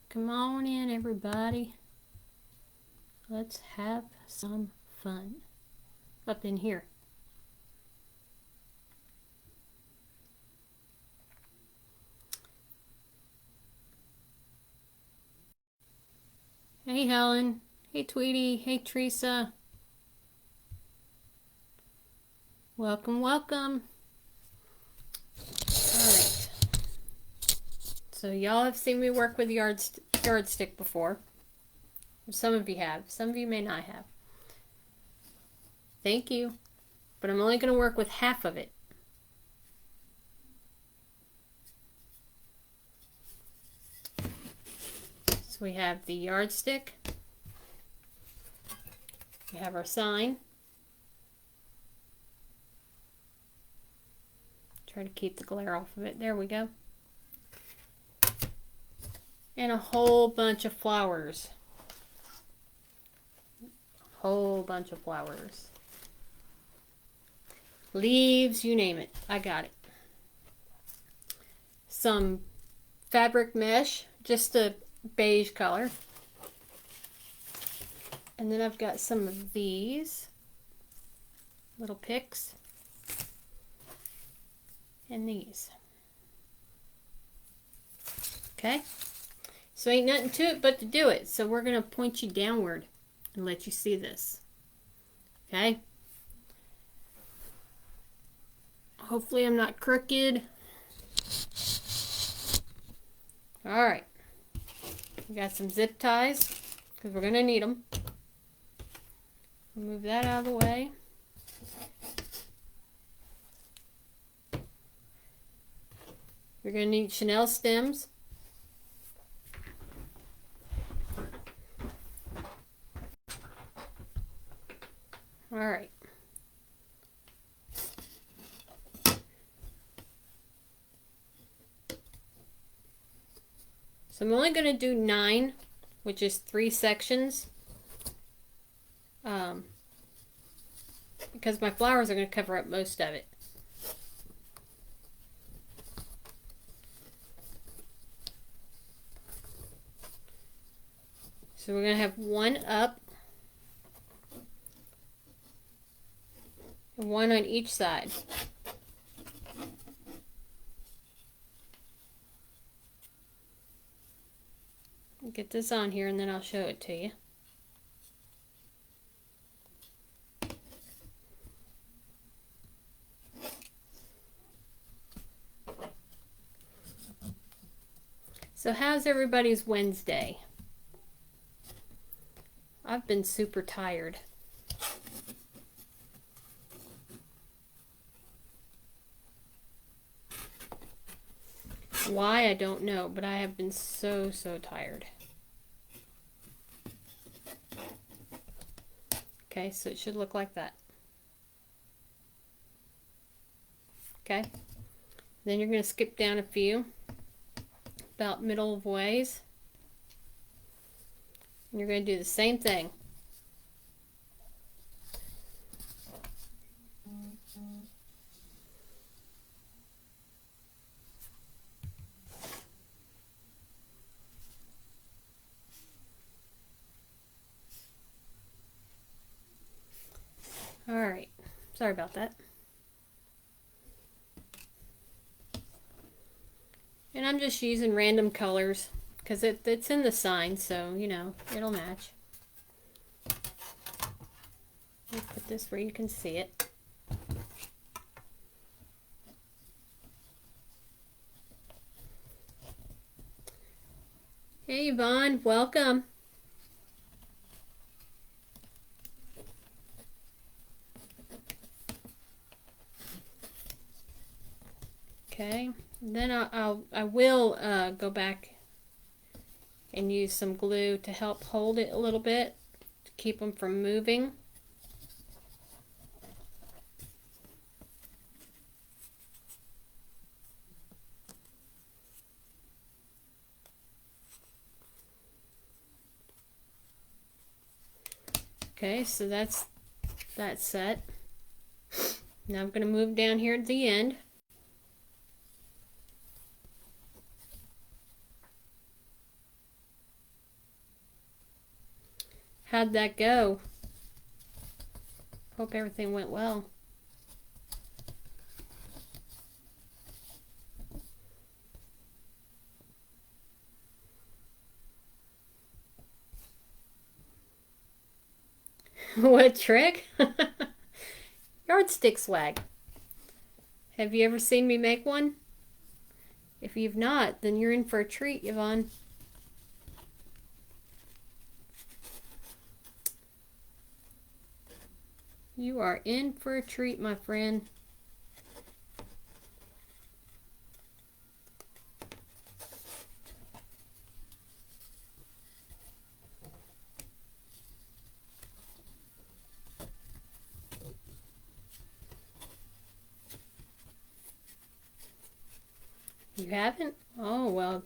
Come on in, everybody. Let's have some fun up in here. Hey, Helen. Hey, Tweety. Hey, Teresa. Welcome, welcome. Alright. So y'all have seen me work with yardstick before. Some of you have. Some of you may not have. Thank you. But I'm only going to work with half of it. So we have the yardstick. We have our sign. Try to keep the glare off of it. There we go. And a whole bunch of flowers. Whole bunch of flowers. Leaves, you name it. I got it. Some fabric mesh, just a beige color. And then I've got some of these little picks. And these. Okay? So ain't nothing to it but to do it. So we're going to point you downward and let you see this. Okay? Hopefully I'm not crooked. Alright. We got some zip ties because we're going to need them. Move that out of the way. You're going to need chenille stems. Alright. So I'm only going to do 9, which is 3 sections. Because my flowers are going to cover up most of it. So we're going to have 1 up and 1 on each side. I'll get this on here and then I'll show it to you. So how's everybody's Wednesday? I've been super tired. Why, I don't know, but I have been so tired. Okay, so it should look like that. Okay, then you're going to skip down a few, about middle of ways. And you're going to do the same thing. Alright, sorry about that. And I'm just using random colors because it's in the sign, so you know it'll match. Let me put this where you can see it. Hey Yvonne, welcome. Okay, then I will go back and use some glue to help hold it a little bit to keep them from moving. Okay, so that's set. Now I'm going to move down here at the end. How'd that go? Hope everything went well. What trick? Yardstick swag. Have you ever seen me make one? If you've not, then you're in for a treat, Yvonne. You are in for a treat, my friend. You haven't? Oh, well,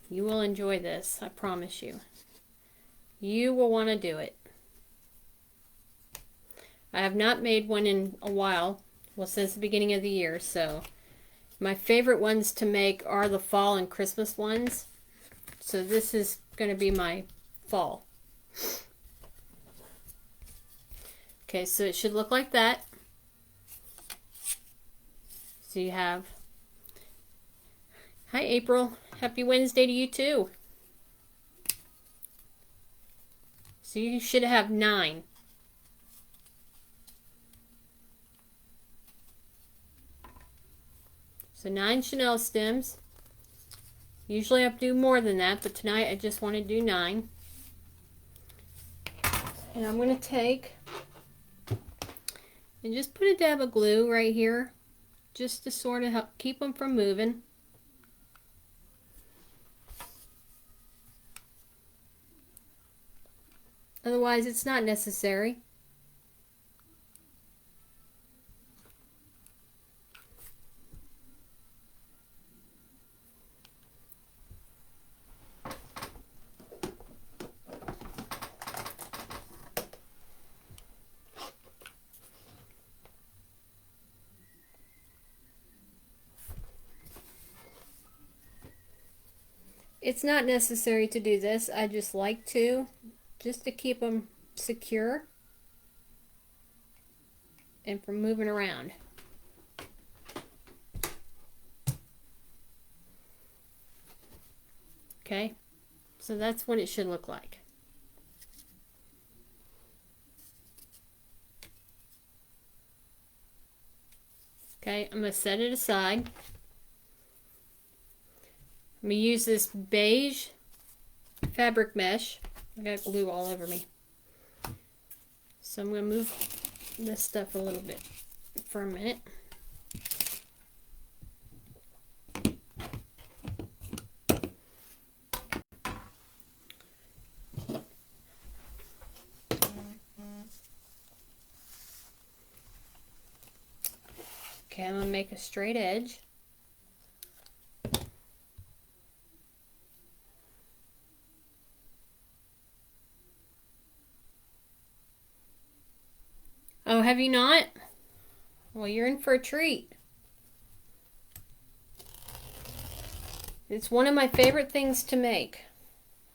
you will enjoy this, I promise you. You will want to do it. I have not made one in a while, well, since the beginning of the year, so my favorite ones to make are the fall and Christmas ones. So this is going to be my fall. Okay, so it should look like that. So you have, hi April, happy Wednesday to you too. So you should have 9. So 9 chenille stems. Usually I do more than that, but tonight I just want to do 9. And I'm going to take and just put a dab of glue right here, just to sort of help keep them from moving. Otherwise, it's not necessary. It's not necessary to do this. I just like to, just to keep them secure and from moving around. Okay, so that's what it should look like. Okay, I'm going to set it aside. I'm going to use this beige fabric mesh. I got glue all over me. So I'm going to move this stuff a little bit for a minute. Okay, I'm going to make a straight edge. Oh, have you not? Well, you're in for a treat. It's one of my favorite things to make,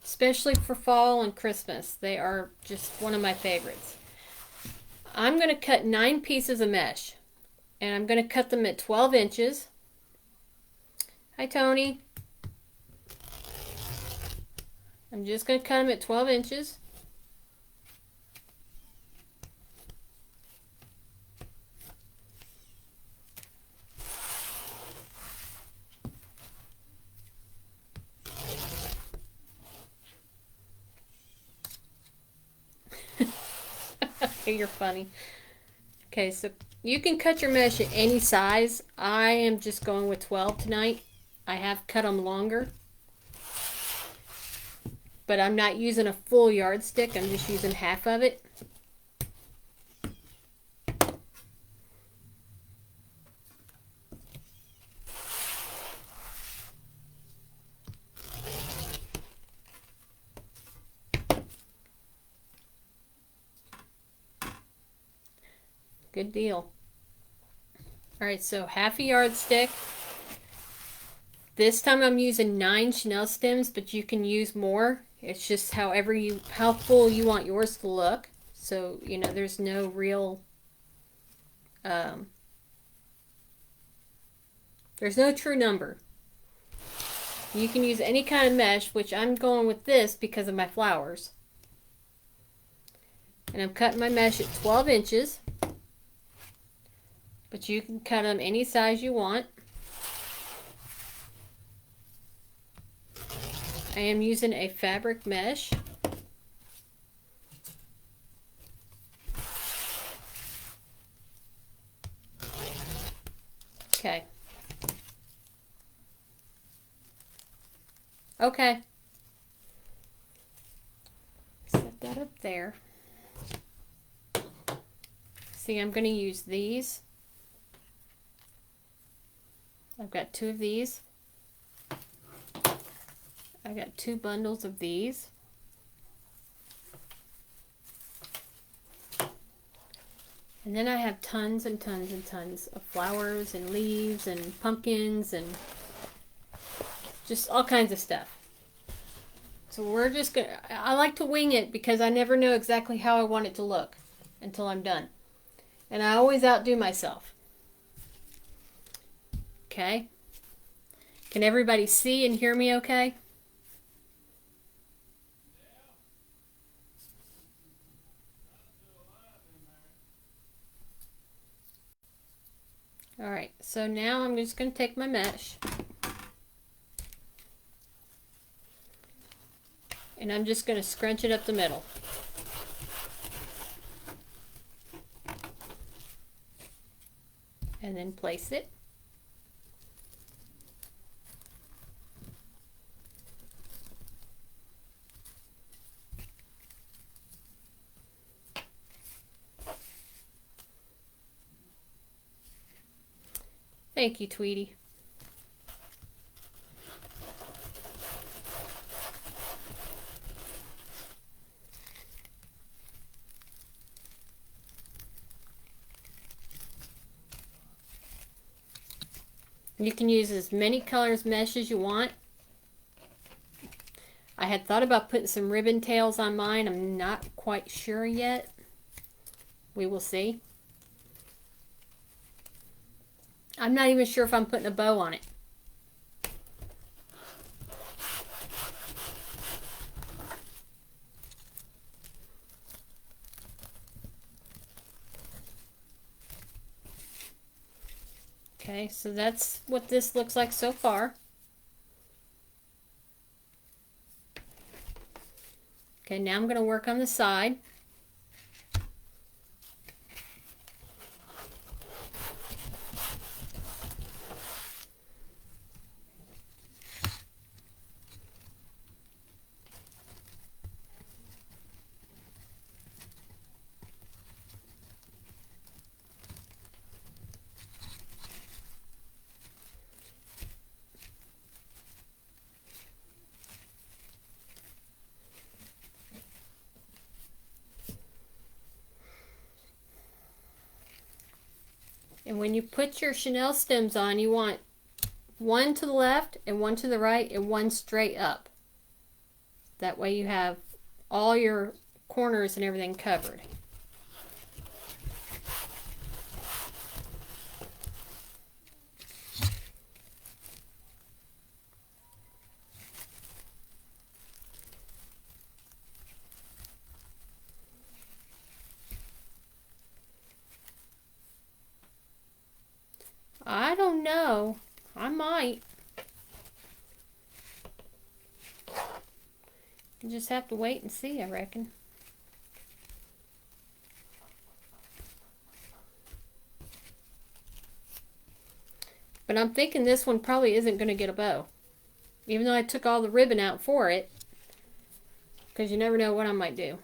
especially for fall and Christmas. They are just one of my favorites. I'm going to cut 9 pieces of mesh, and I'm going to cut them at 12 inches. Hi, Tony. I'm just going to cut them at 12 inches. You're funny. Okay, so you can cut your mesh at any size. I am just going with 12 tonight. I have cut them longer. but I'm not using a full yardstick. I'm just using half of it. Good deal. Alright, so half a yardstick. This time I'm using 9 chenille stems, but you can use more. It's just how full you want yours to look. So, you know, there's no real, there's no true number. You can use any kind of mesh, which I'm going with this because of my flowers. And I'm cutting my mesh at 12 inches. But you can cut them any size you want. I am using a fabric mesh. Okay. Okay. Set that up there. See, I'm going to use these. I've got 2 of these. I got 2 bundles of these. And then I have tons and tons and tons of flowers and leaves and pumpkins and just all kinds of stuff. So we're just gonna, I like to wing it because I never know exactly how I want it to look until I'm done. And I always outdo myself. Okay. Can everybody see and hear me okay? Alright, so now I'm just going to take my mesh and I'm just going to scrunch it up the middle. And then place it. Thank you, Tweety. You can use as many colors mesh as you want. I had thought about putting some ribbon tails on mine. I'm not quite sure yet. We will see. I'm not even sure if I'm putting a bow on it. Okay, so that's what this looks like so far. Okay, now I'm going to work on the side. And when you put your chenille stems on, you want one to the left and one to the right and one straight up. That way you have all your corners and everything covered. I don't know. I might. You just have to wait and see, I reckon. But I'm thinking this one probably isn't going to get a bow. Even though I took all the ribbon out for it, because you never know what I might do.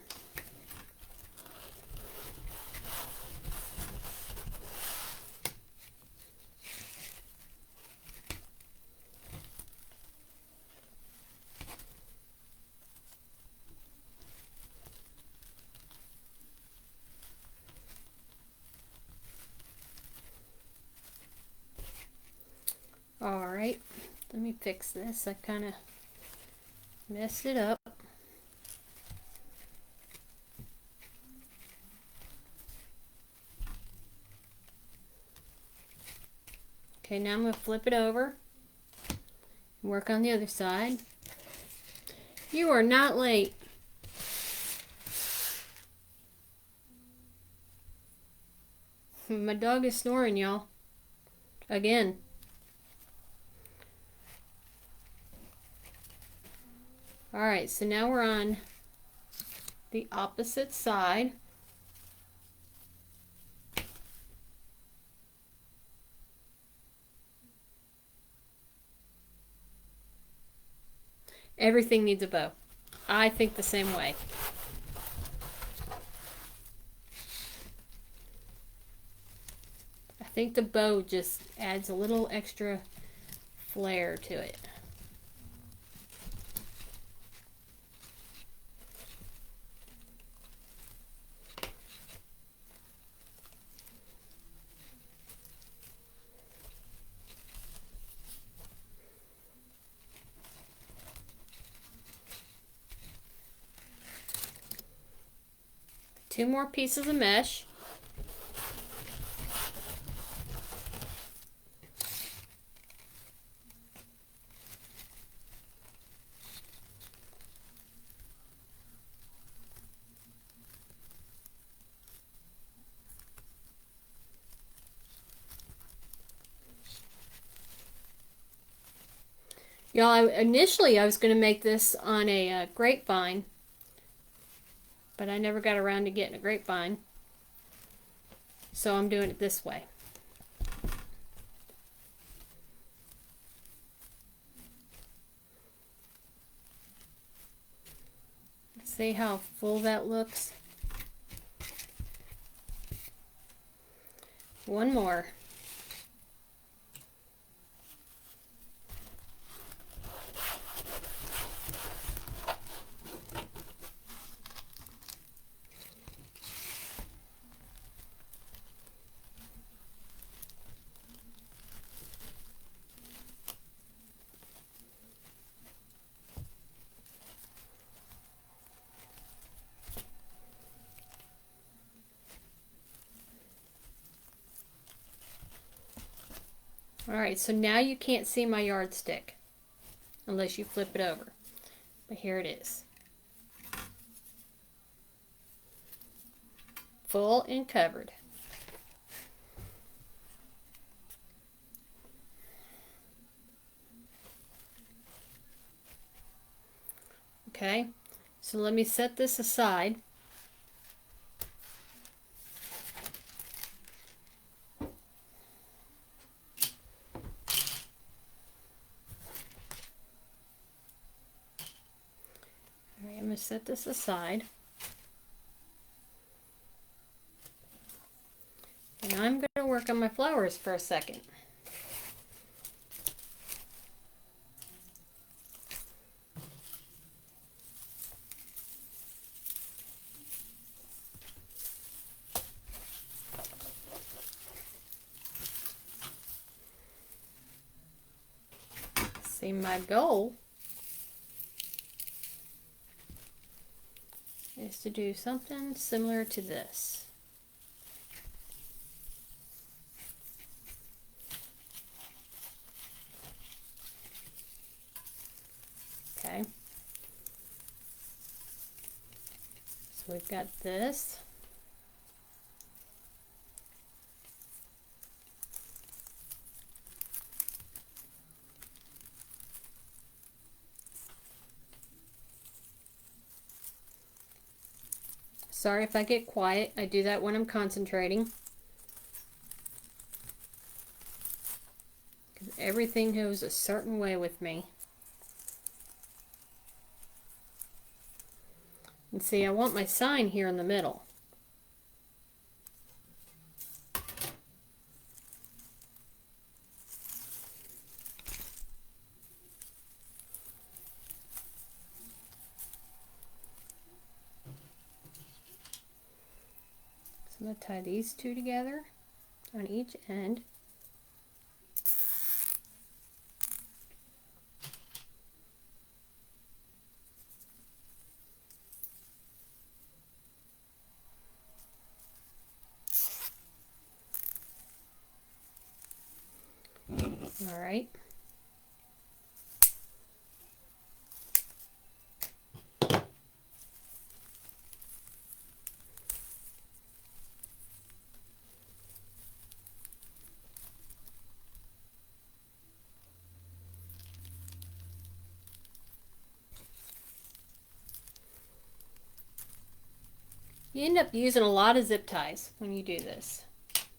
Alright, let me fix this. I kind of messed it up. Okay, now I'm going to flip it over and work on the other side. You are not late. My dog is snoring, y'all. Again. Alright, so now we're on the opposite side. Everything needs a bow. I think the same way. I think the bow just adds a little extra flair to it. Two more pieces of mesh. Y'all, initially I was going to make this on a grapevine, but I never got around to getting a grapevine, so I'm doing it this way. See how full that looks? One more. Alright, so now you can't see my yardstick unless you flip it over. But here it is. Full and covered. Okay, so let me set this aside. I'm going to set this aside. And I'm going to work on my flowers for a second. See, my goal is to do something similar to this. Okay. So we've got this. Sorry if I get quiet. I do that when I'm concentrating. Because everything goes a certain way with me. And see, I want my sign here in the middle. So I'm going to tie these two together on each end. All right. You end up using a lot of zip ties when you do this,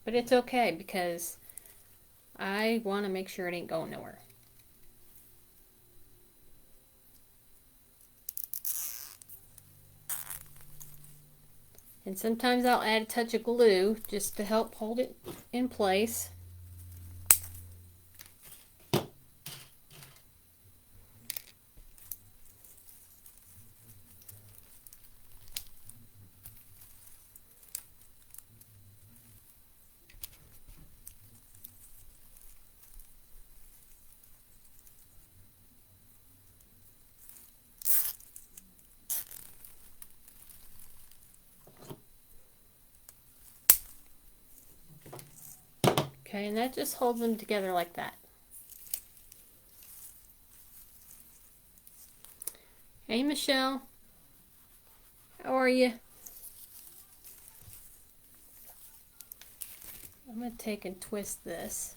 but it's okay because I want to make sure it ain't going nowhere. And sometimes I'll add a touch of glue just to help hold it in place. Okay, and that just holds them together like that. Hey, Michelle. How are you? I'm going to take and twist this.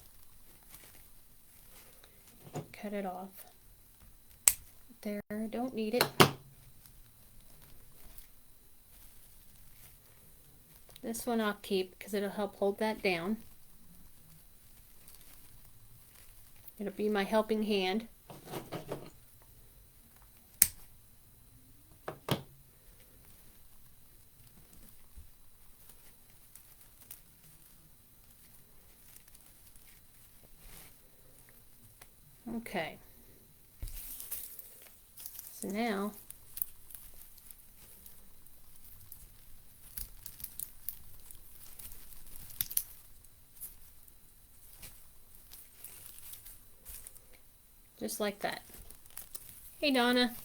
Cut it off. There, don't need it. This one I'll keep because it'll help hold that down. It'll be my helping hand. Okay. So now just like that. Hey, Donna.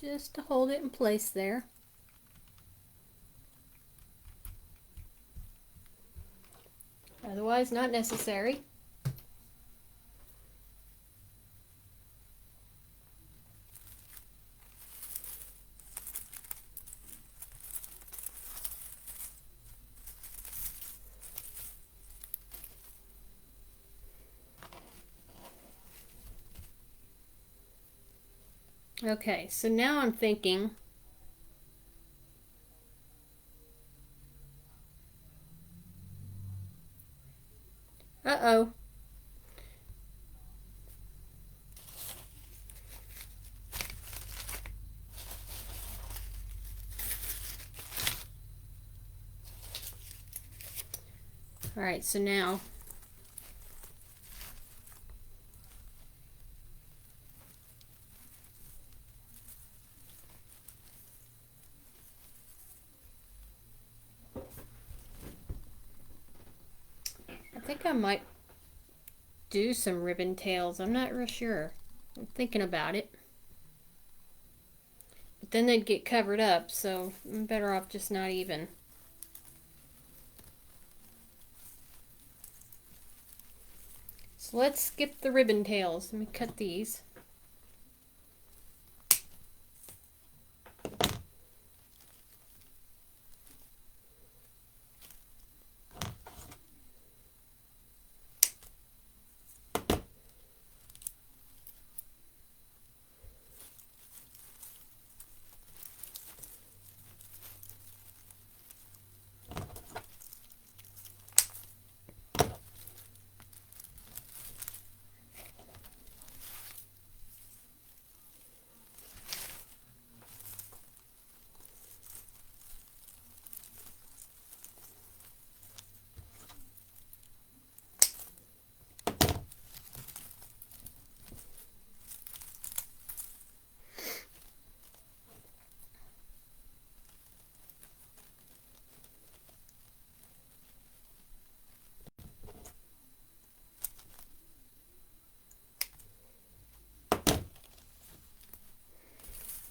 Just to hold it in place there. Otherwise, not necessary. Okay, so now I'm thinking, uh-oh. All right, so now I think I might do some ribbon tails. I'm not real sure. I'm thinking about it. But then they'd get covered up, so I'm better off just not even. So let's skip the ribbon tails. Let me cut these.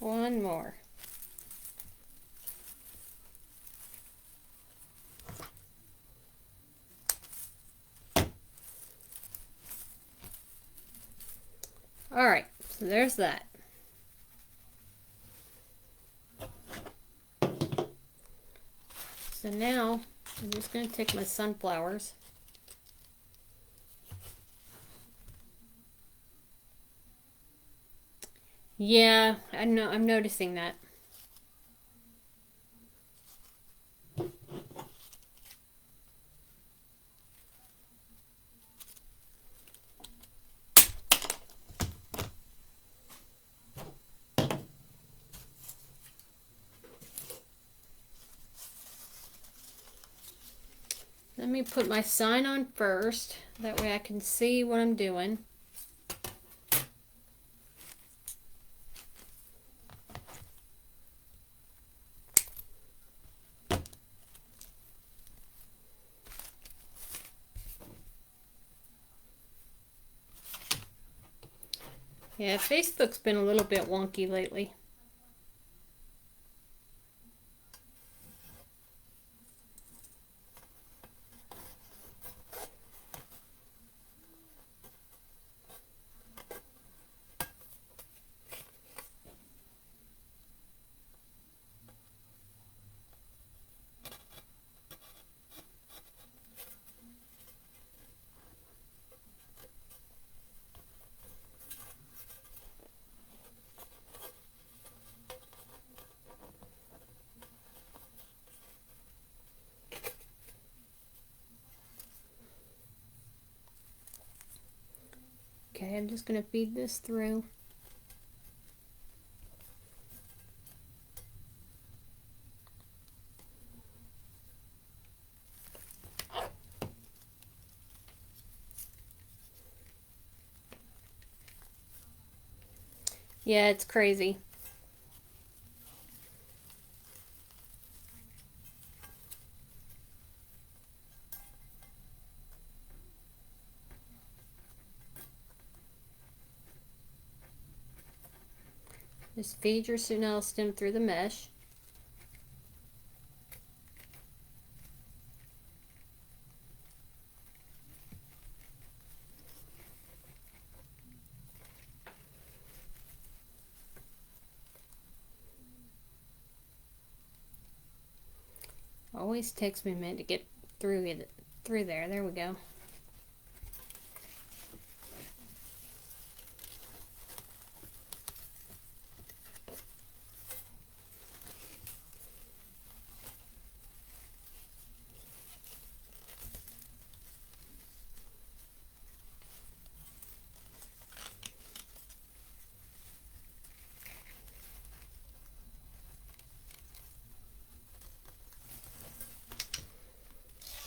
One more. All right, so there's that. So now I'm just going to take my sunflowers. Yeah, I know, I'm noticing that. Let me put my sign on first. That way I can see what I'm doing. Yeah, Facebook's been a little bit wonky lately. Okay, I'm just going to feed this through. Yeah, it's crazy. Just feed your Sunel stem through the mesh. Always takes me a minute to get through there. There we go.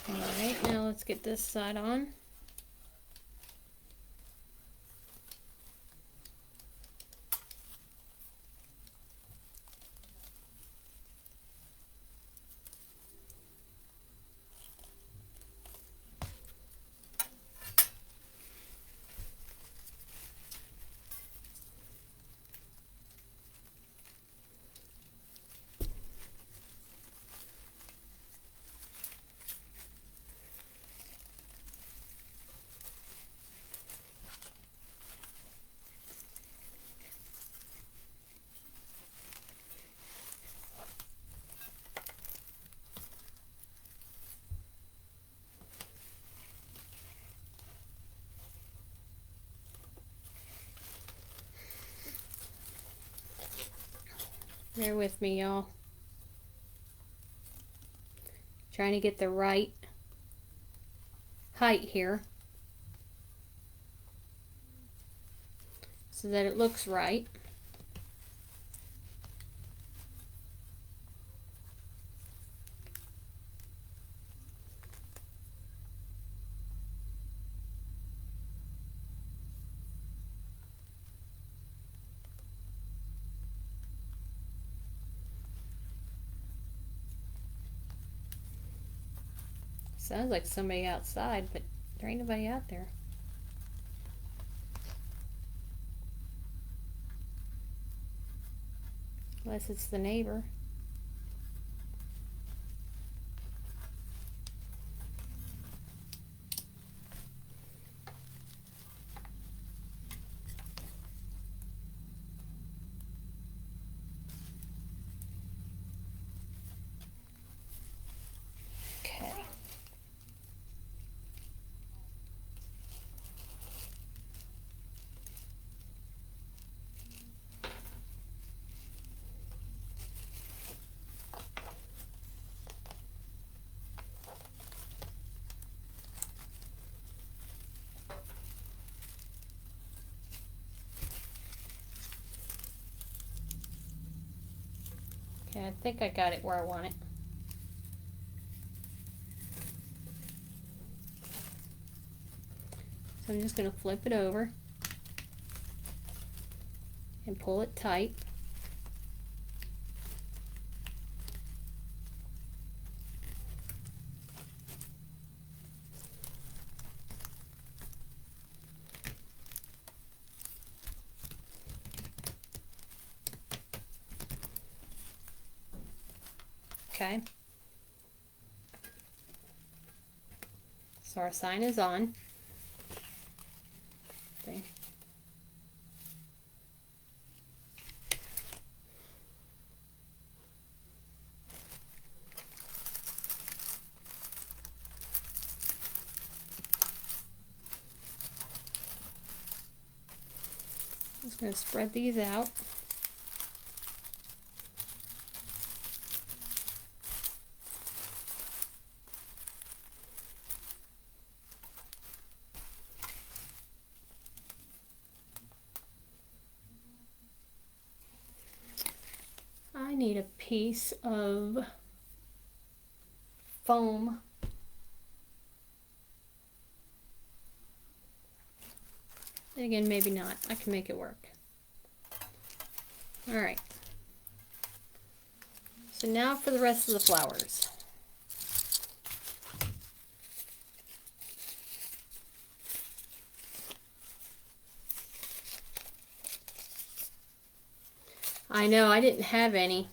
Alright, now let's get this side on. Bear with me, y'all. Trying to get the right height here so that it looks right. Sounds like somebody outside, but there ain't nobody out there. Unless it's the neighbor. Okay. Okay, I think I got it where I want it. So I'm just going to flip it over and pull it tight. Okay. So our sign is on. Okay. Just going to spread these out. I need a piece of foam. And again, maybe not. I can make it work. Alright. So now for the rest of the flowers. I know, I didn't have any.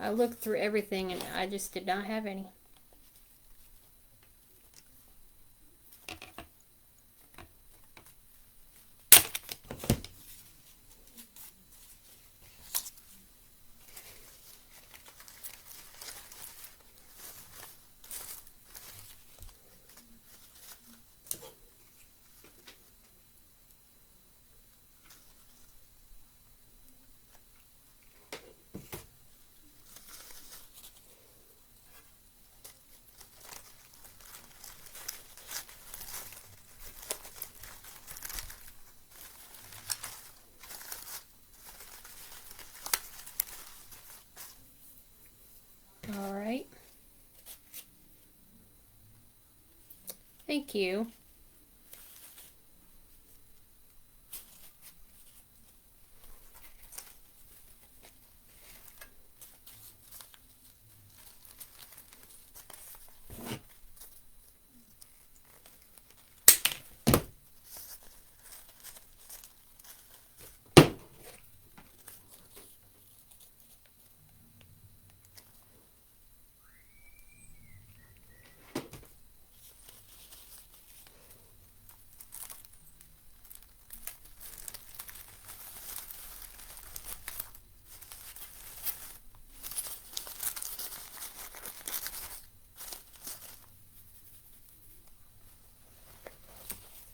I looked through everything and I just did not have any. All right. Thank you.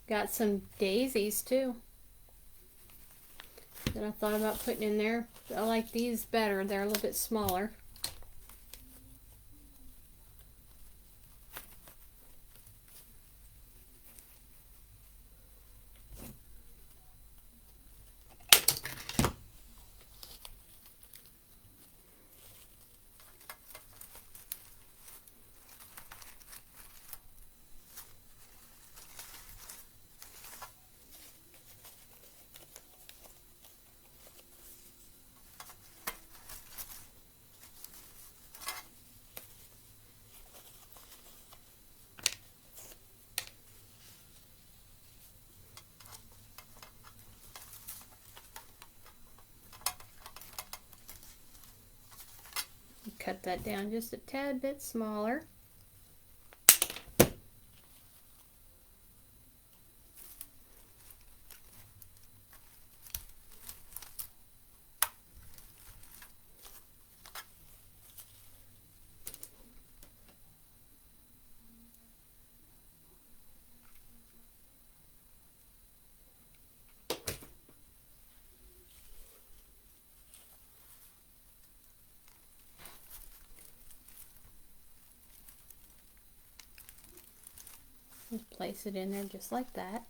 Got some daisies too that I thought about putting in there. I like these better. They're a little bit smaller. cut that down just a tad bit smaller. Just place it in there just like that.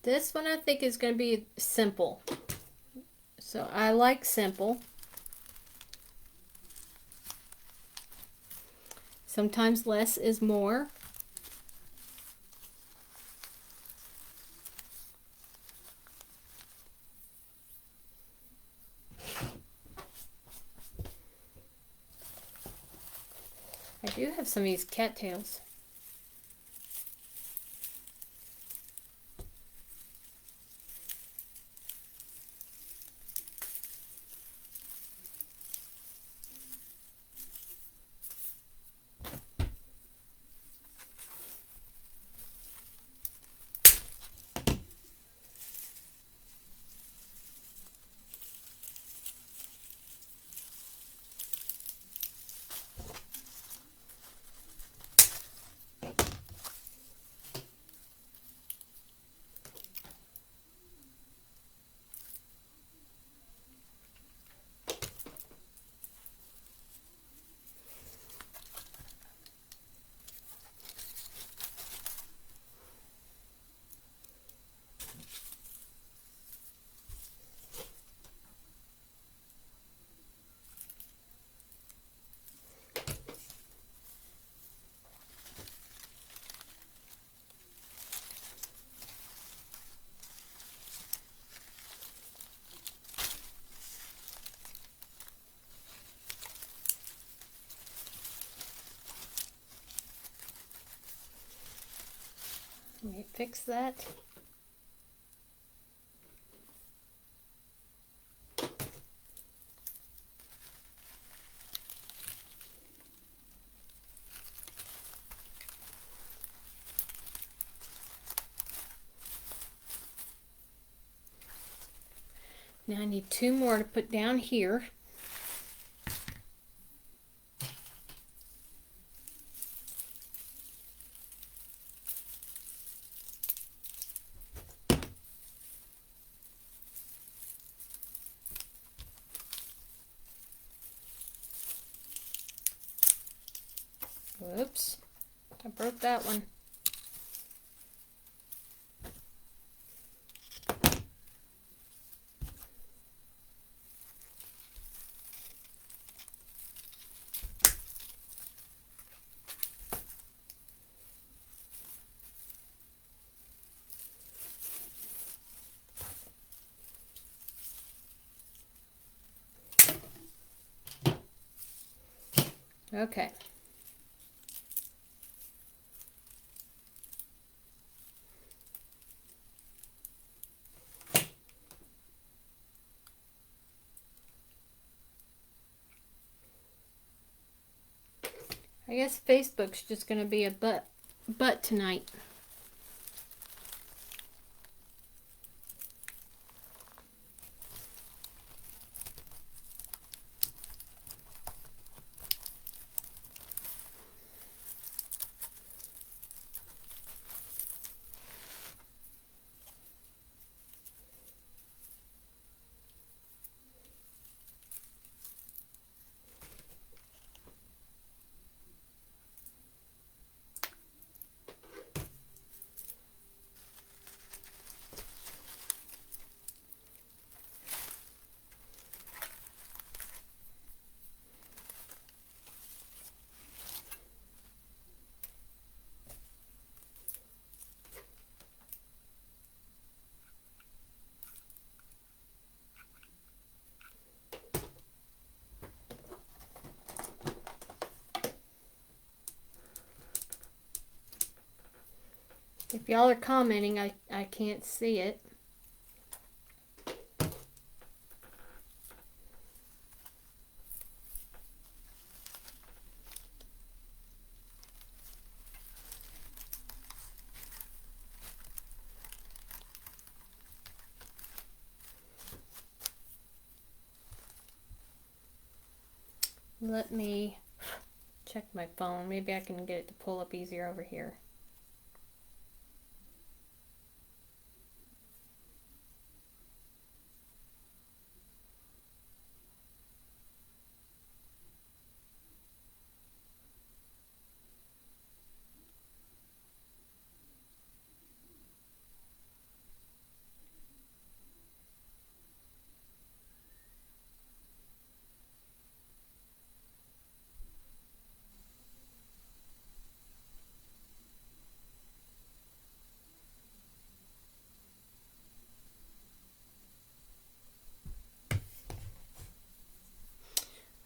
This one I think is going to be simple. So I like simple. Sometimes less is more. I do have some of these cattails. Let me fix that. Now I need two more to put down here. Whoops, I broke that one. Okay. I guess Facebook's just going to be a butt tonight. If y'all are commenting, I can't see it. Let me check my phone. Maybe I can get it to pull up easier over here.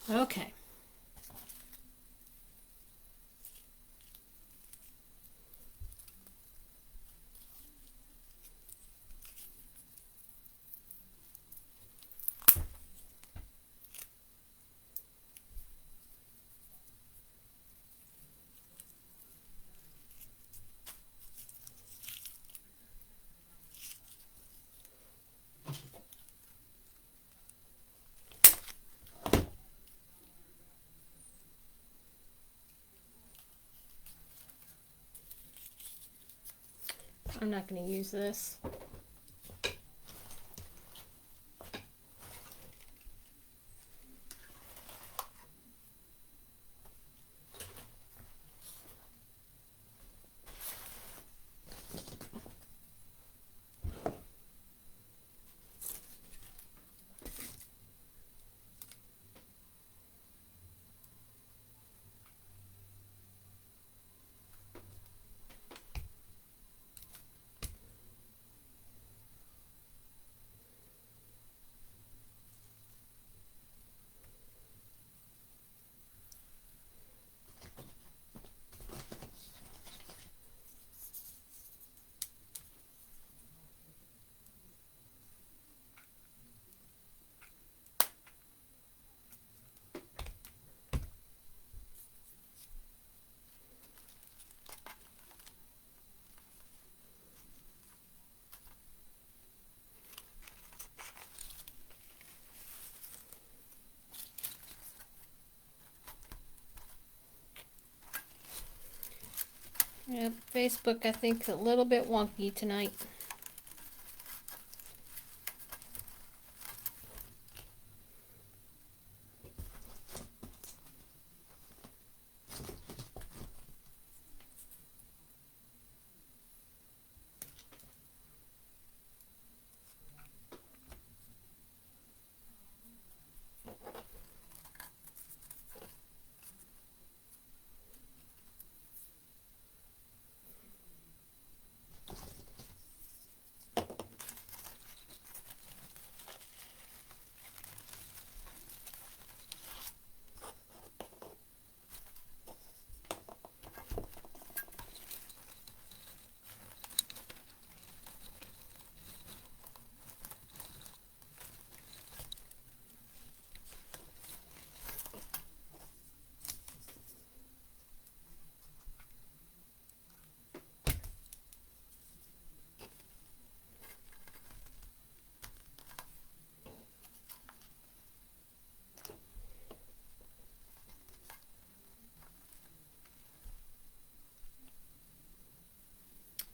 Okay. I'm not going to use this. Yep, Facebook I think a little bit wonky tonight.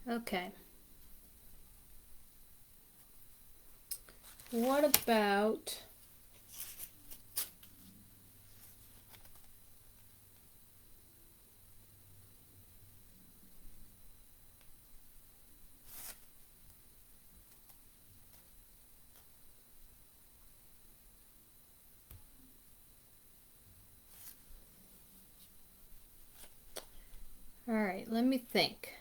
Okay. What about all right, let me think.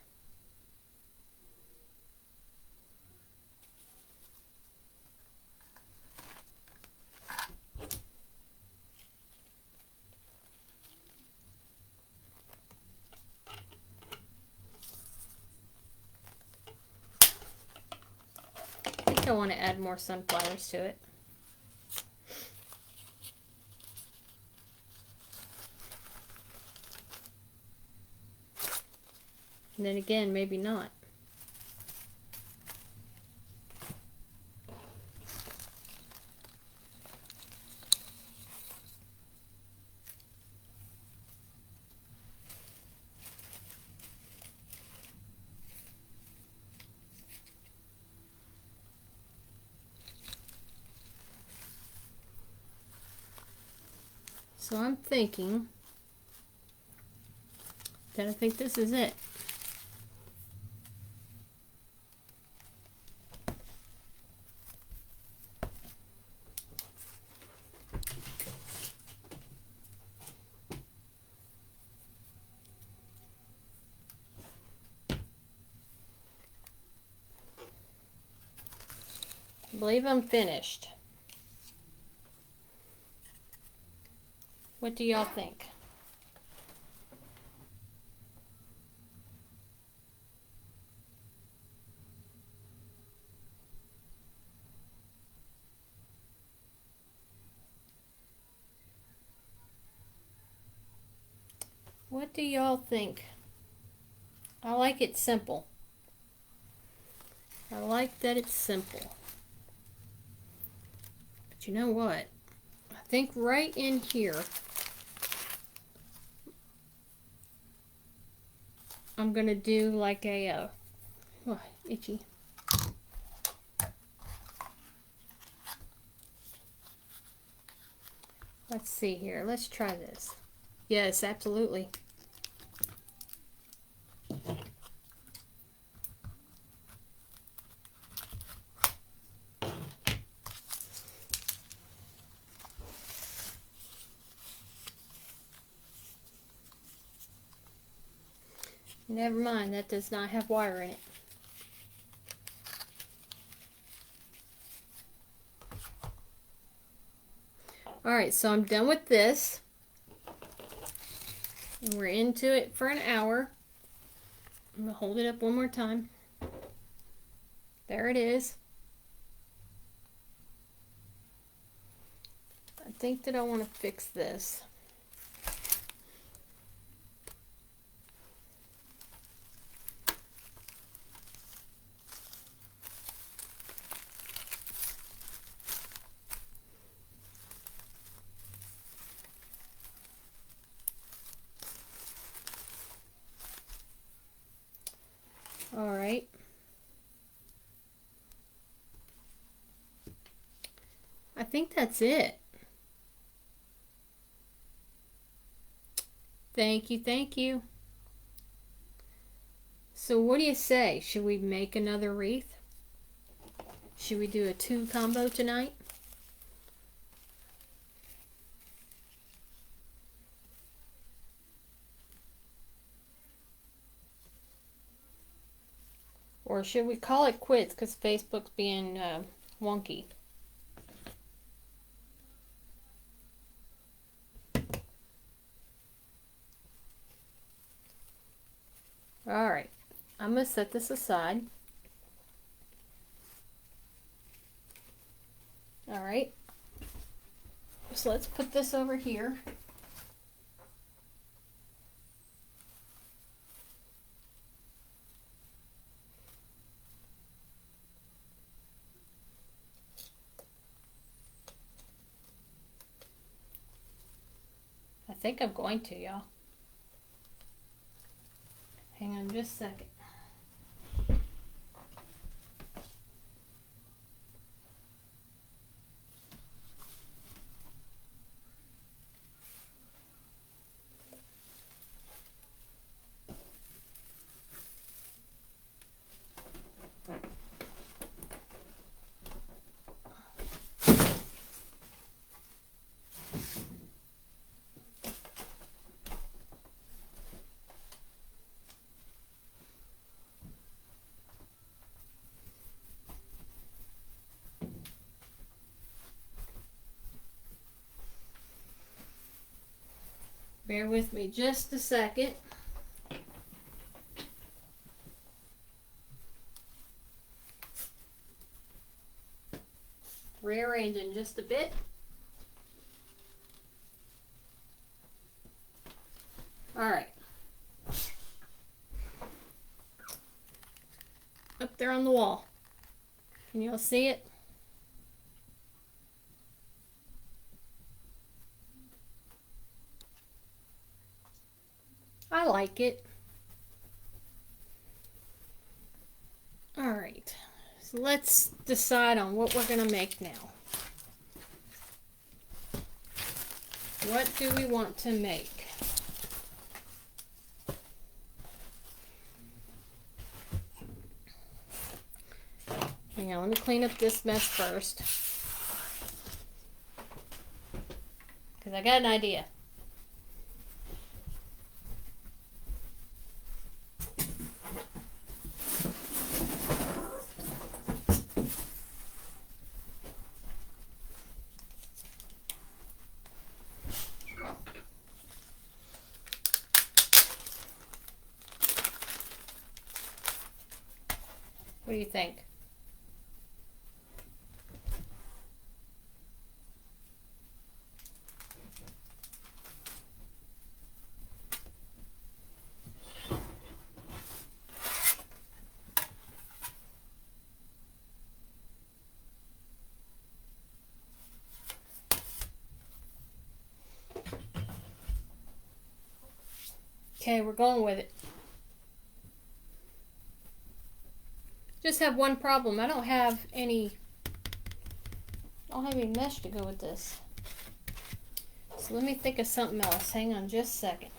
think I want to add more sunflowers to it. And then again, maybe not. So I'm thinking that I think this is it. I believe I'm finished. What do y'all think? What do y'all think? I like it simple. I like that it's simple. But you know what? I think right in here, I'm going to do like a, oh, itchy. Let's see here. Let's try this. Yes, absolutely. Never mind, that does not have wire in it. Alright, so I'm done with this. And we're into it for an hour. I'm going to hold it up one more time. There it is. I think that I want to fix this. All right. I think that's it. Thank you, thank you. So what do you say? Should we make another wreath? Should we do a 2 combo tonight? Or should we call it quits because Facebook's being wonky? Alright, I'm going to set this aside. Alright, so let's put this over here. I think I'm going to, y'all. Hang on just a second. Bear with me just a second. rearrange in just a bit. All right. Up there on the wall. Can you all see it? I like it. All right. So let's decide on what we're going to make now. What do we want to make? Hang on, let me clean up this mess first. Because I got an idea. What do you think? Okay, we're going with it. Just have one problem. I don't have any mesh to go with this. So let me think of something else. Hang on just a second.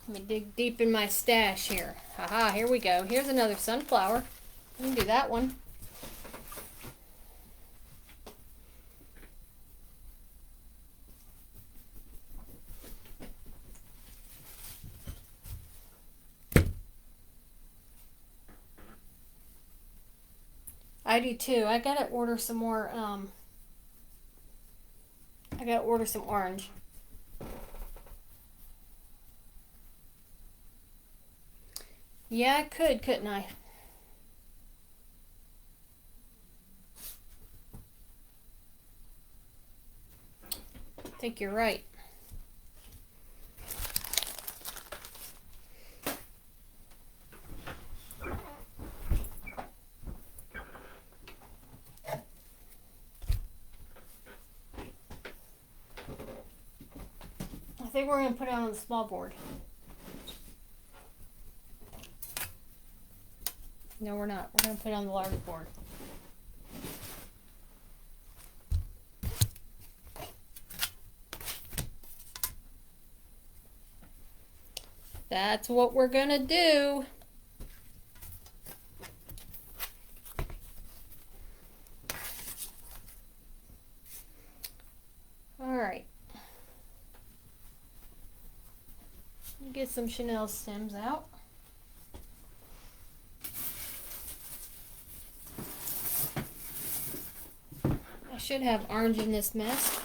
Let me dig deep in my stash here. Haha, here we go. Here's another sunflower. We can do that one. I do too. I gotta order some more, I gotta order some orange. Yeah, I could, couldn't I? I think you're right. I think we're going to put it on the small board. No, we're not. We're going to put it on the large board. That's what we're going to do. All right. Get some Chanel stems out. I should have orange in this mess.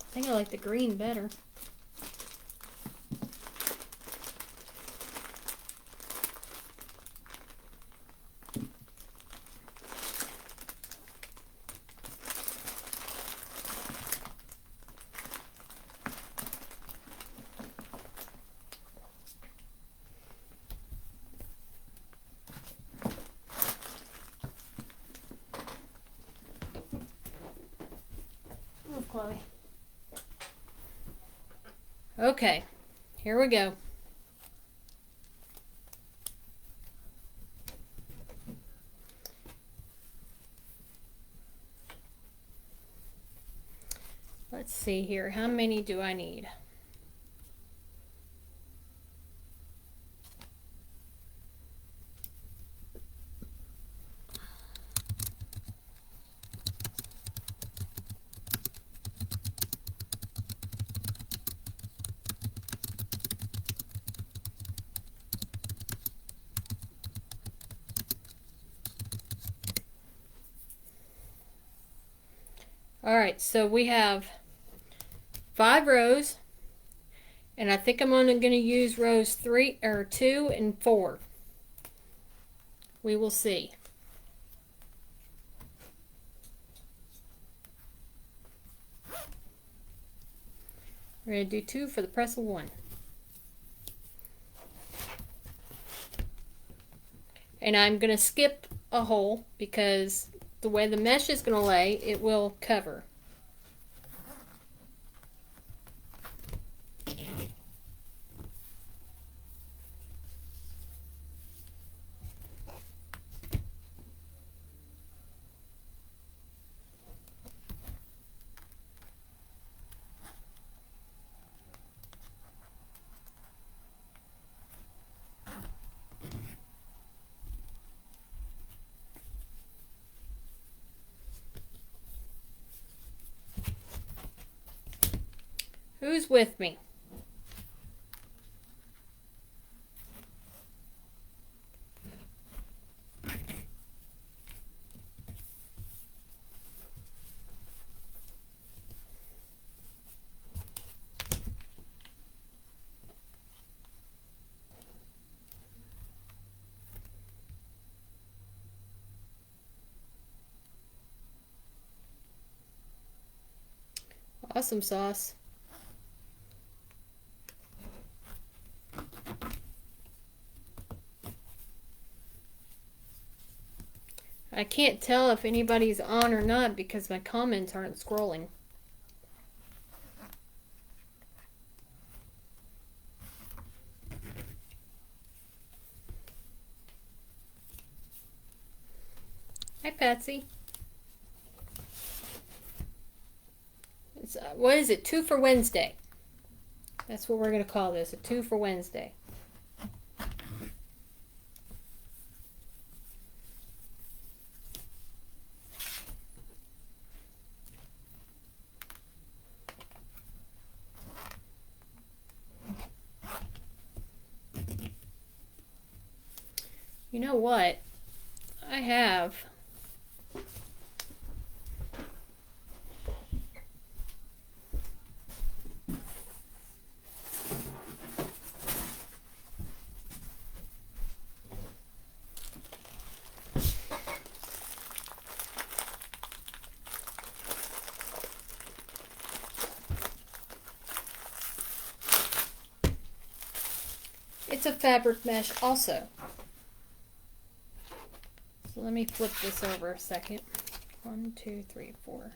I think I like the green better. Chloe. Okay, here we go. Let's see here. How many do I need? Alright, so we have 5 rows, and I think I'm only going to use rows 2 and 4. We will see. We're going to do 2 for the press of 1. And I'm going to skip a hole because the way the mesh is going to lay, it will cover. Who's with me? Awesome sauce. I can't tell if anybody's on or not because my comments aren't scrolling. Hi, Patsy. It's, what is it? 2 for Wednesday. That's what we're going to call this, a 2 for Wednesday. You know what? I have it's a fabric mesh also. So let me flip this over a second. 1, 2, 3, 4,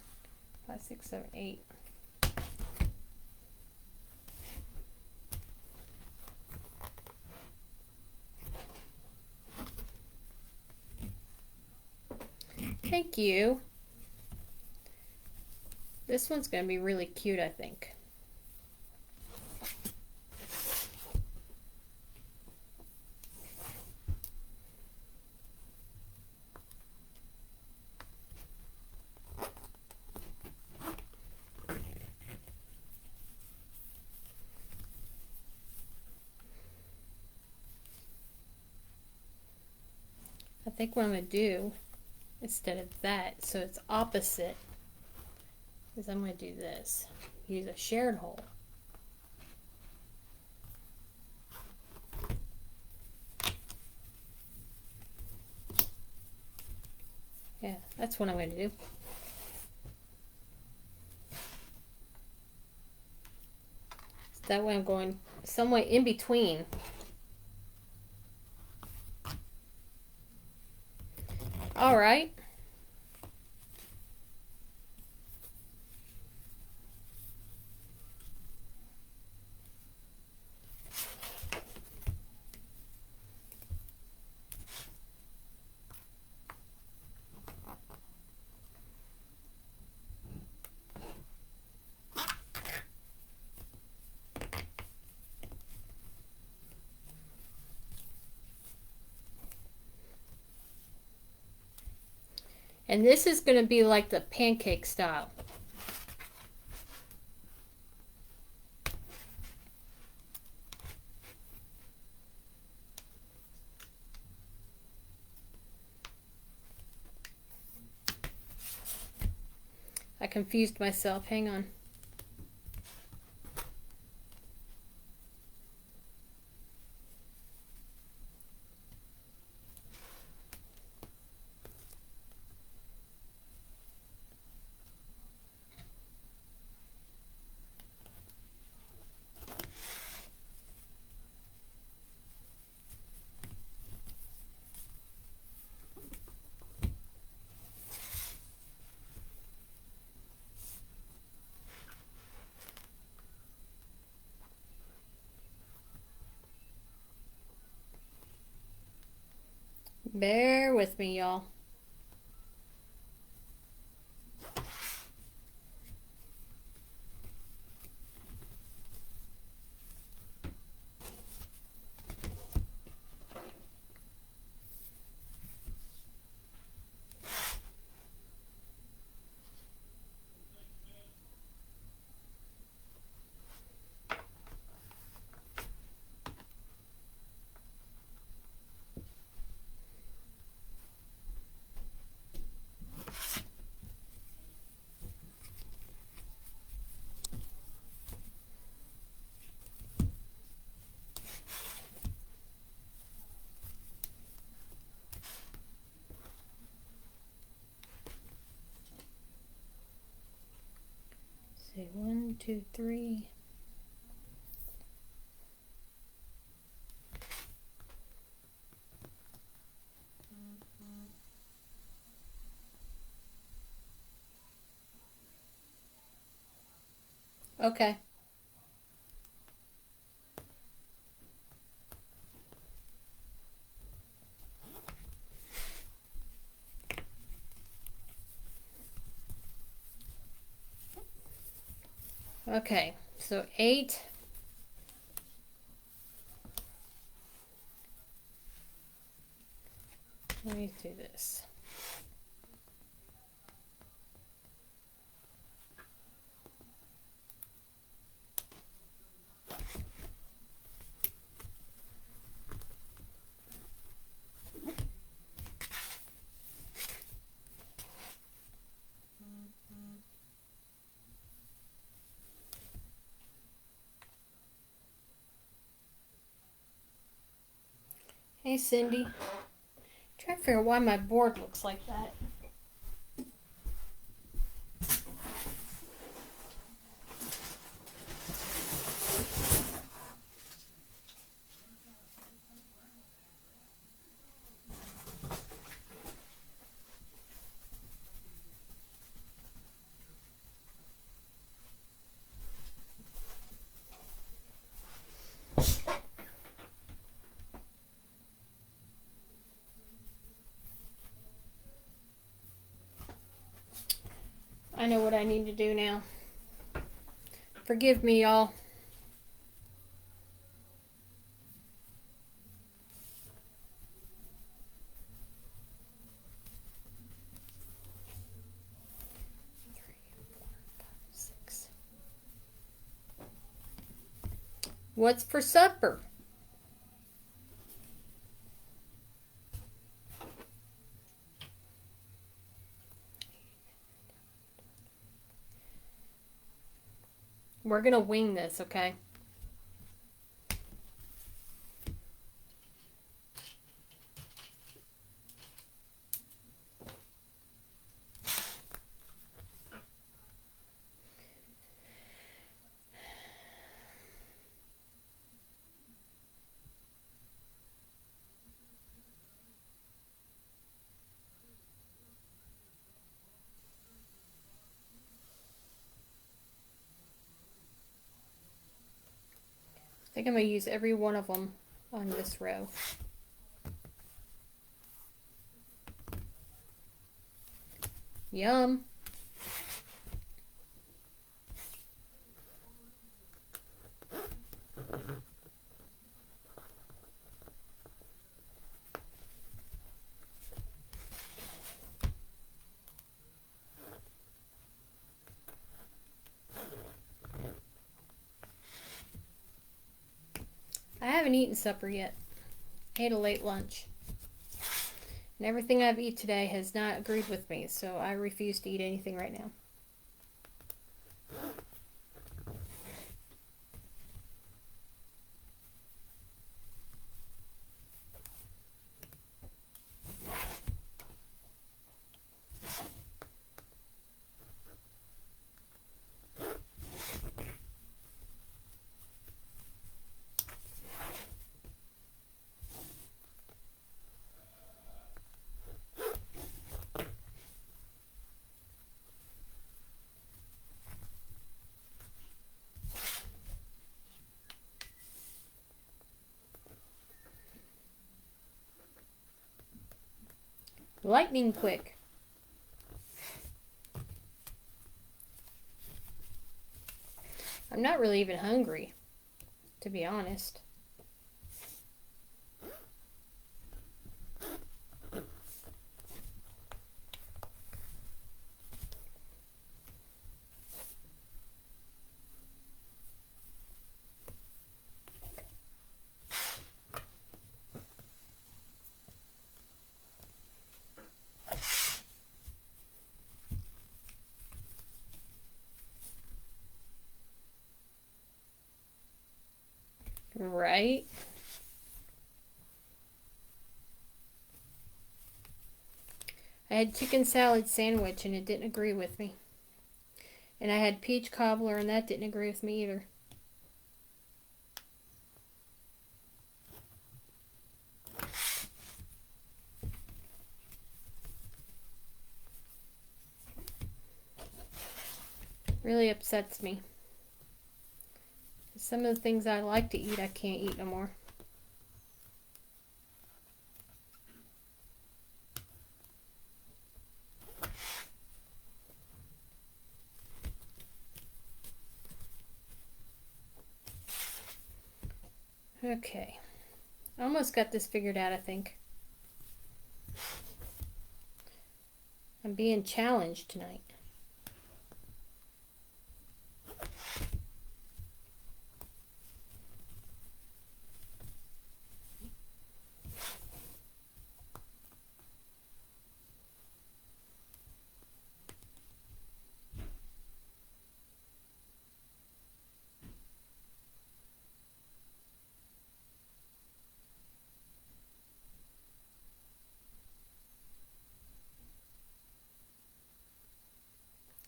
5, 6, 7, 8. Thank you. This one's going to be really cute, I think. I think what I'm going to do, instead of that, so it's opposite, is I'm going to do this. Use a shared hole. Yeah, that's what I'm going to do. So that way I'm going some way in between. All right. And this is going to be like the pancake style. I confused myself. Hang on. Bear with me, y'all. See, 1, 2, 3. Okay. Okay, so 8. Let me do this. Hey, Cindy. Trying to figure out why my board looks like that. I know what I need to do now. Forgive me, y'all. What's for supper? We're gonna wing this, okay? I think I'm going to use every one of them on this row. Yum. I haven't eaten supper yet. I ate a late lunch. And everything I've eaten today has not agreed with me, so I refuse to eat anything right now. Lightning quick. I'm not really even hungry, to be honest. Right? I had chicken salad sandwich and it didn't agree with me. And I had peach cobbler and that didn't agree with me either. Really upsets me. Some of the things I like to eat, I can't eat no more. Okay. Almost got this figured out, I think. I'm being challenged tonight.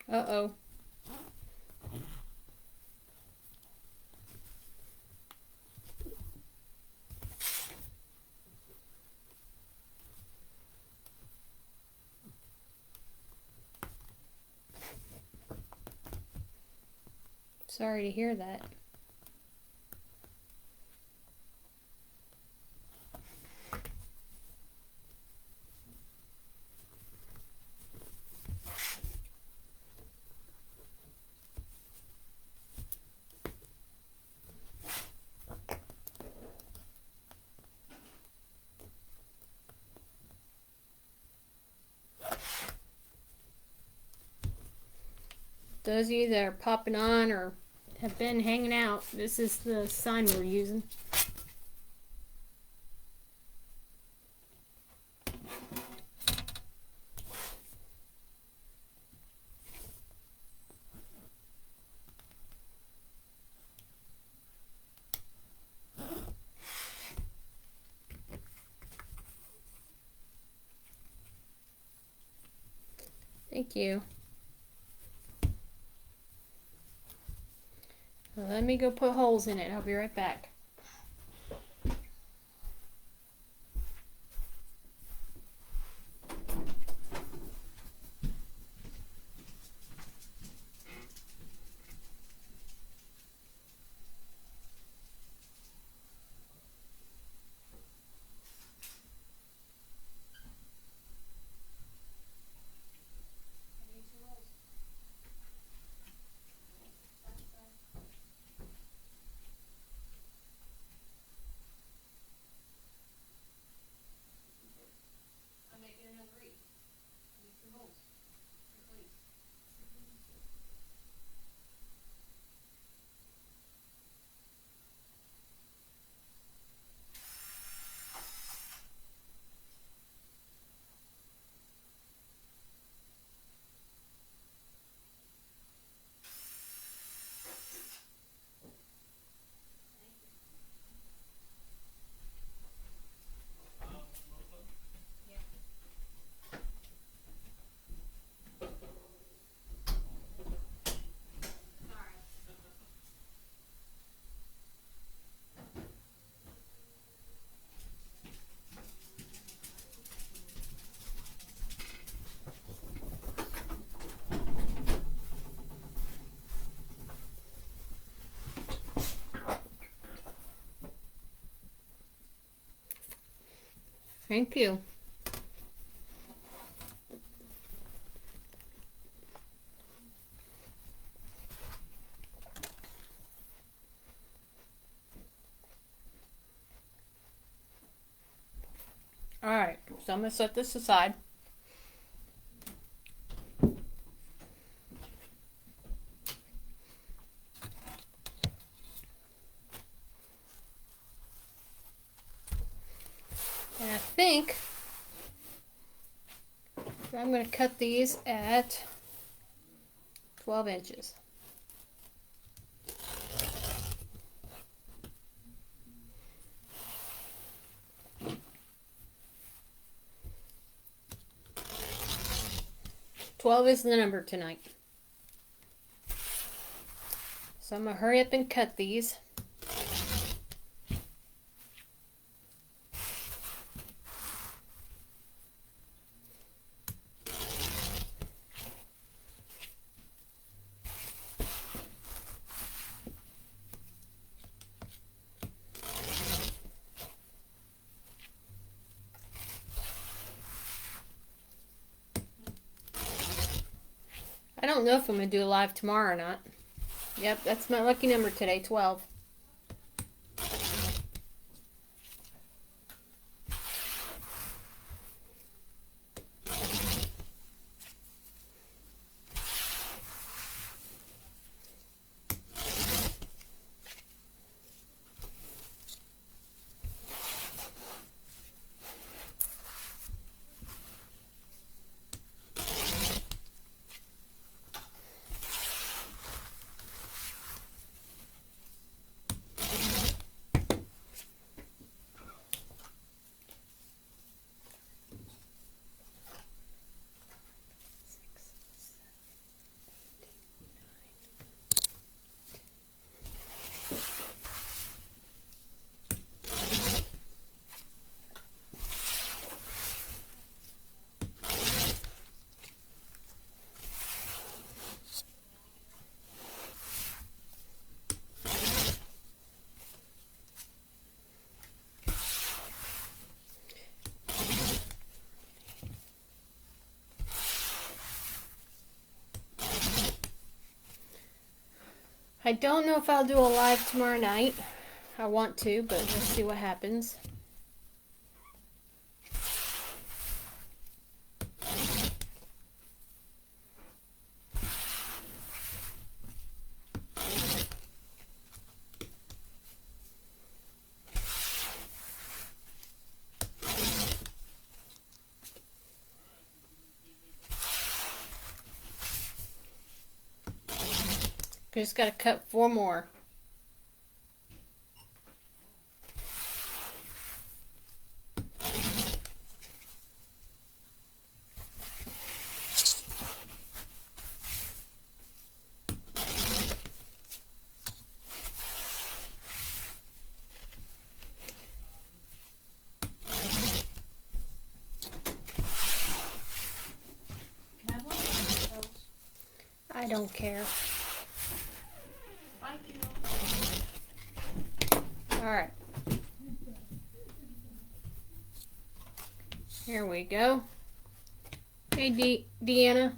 Uh-oh. Sorry to hear that. Those of you that are popping on or have been hanging out, this is the sign we're using. Thank you. Well, let me go put holes in it. I'll be right back. Thank you. Alright, so I'm going to set this aside. And I think I'm going to cut these at 12 inches. "12" is the number tonight. So I'm going to hurry up and cut these. I don't know if I'm going to do a live tomorrow or not. Yep, that's my lucky number today, 12. I don't know if I'll do a live tomorrow night. I want to, but we'll see what happens. Just got to cut 4 more. I don't care. Alright. Here we go. Hey, Deanna.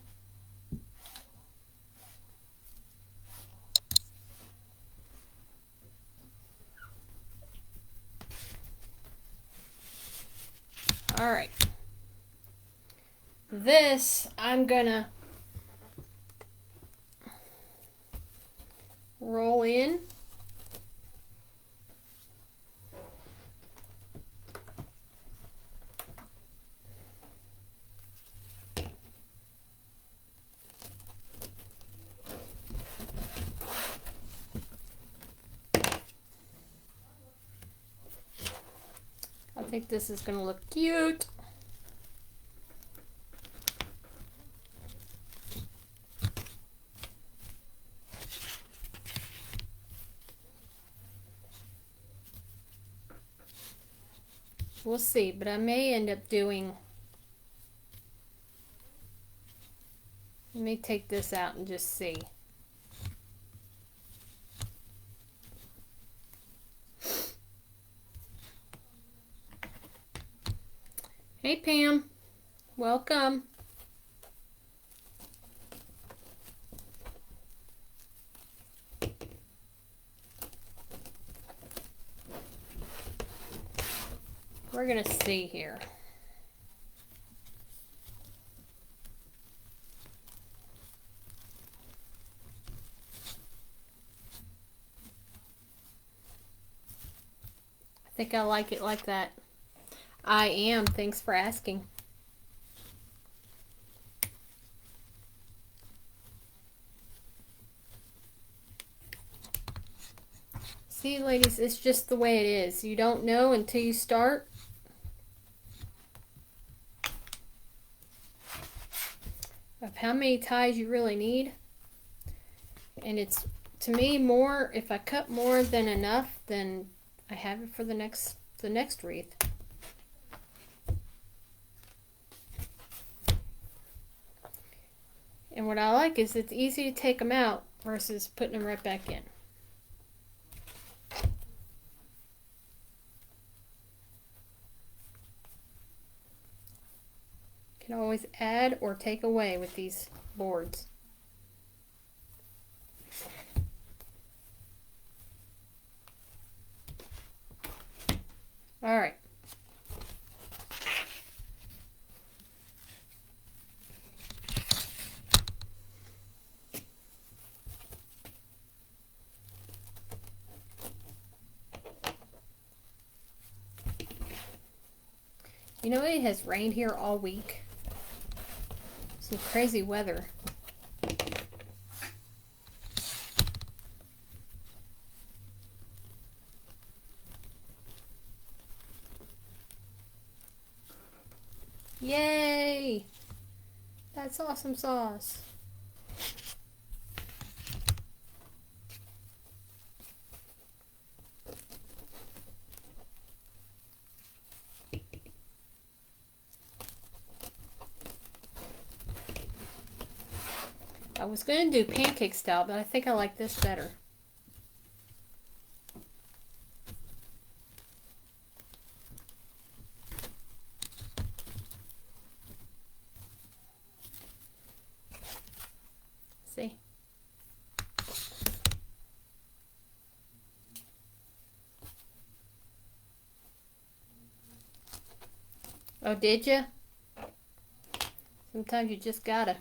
Alright. This, I'm gonna roll in. I think this is going to look cute. We'll see, but I may end up doing... Let me take this out and just see. Hey Pam, welcome. We're gonna see here. think I like it like that. I am. Thanks for asking. See, ladies, it's just the way it is. You don't know until you start. Of how many ties you really need. And it's, to me, more, if I cut more than enough, then I have it for the next wreath. And what I like is it's easy to take them out versus putting them right back in. You can always add or take away with these boards. All right. You know, it has rained here all week. Some crazy weather. Yay! That's awesome sauce. I was going to do pancake style, but I think I like this better. See? Oh, did you? Sometimes you just gotta.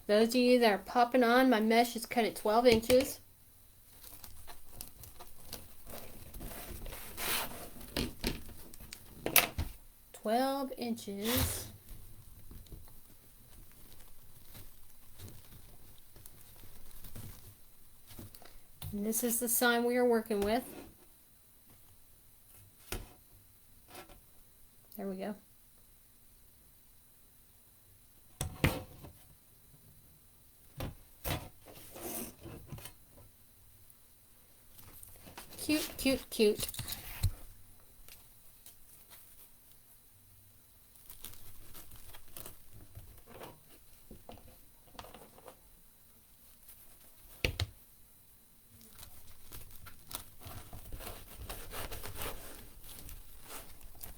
Those of you that are popping on, my mesh is cut at 12 inches. Inches. And this is the sign we are working with. There we go. Cute, cute, cute.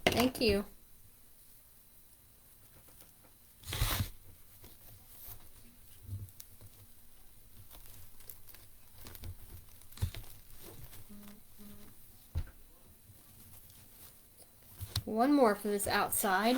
Thank you. One more for this outside.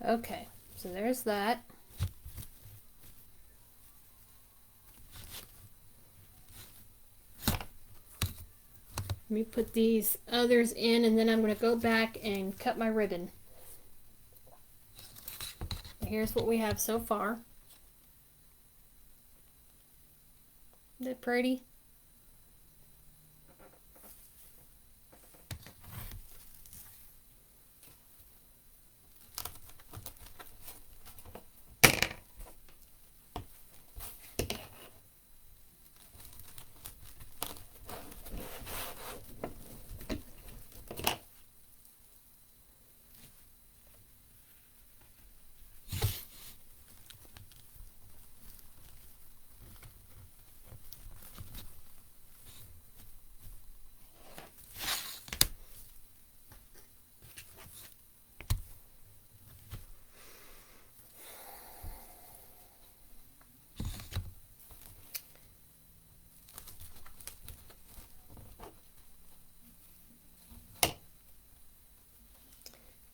Okay, so there's that. Let me put these others in, and then I'm going to go back and cut my ribbon. Here's what we have so far. Isn't that pretty?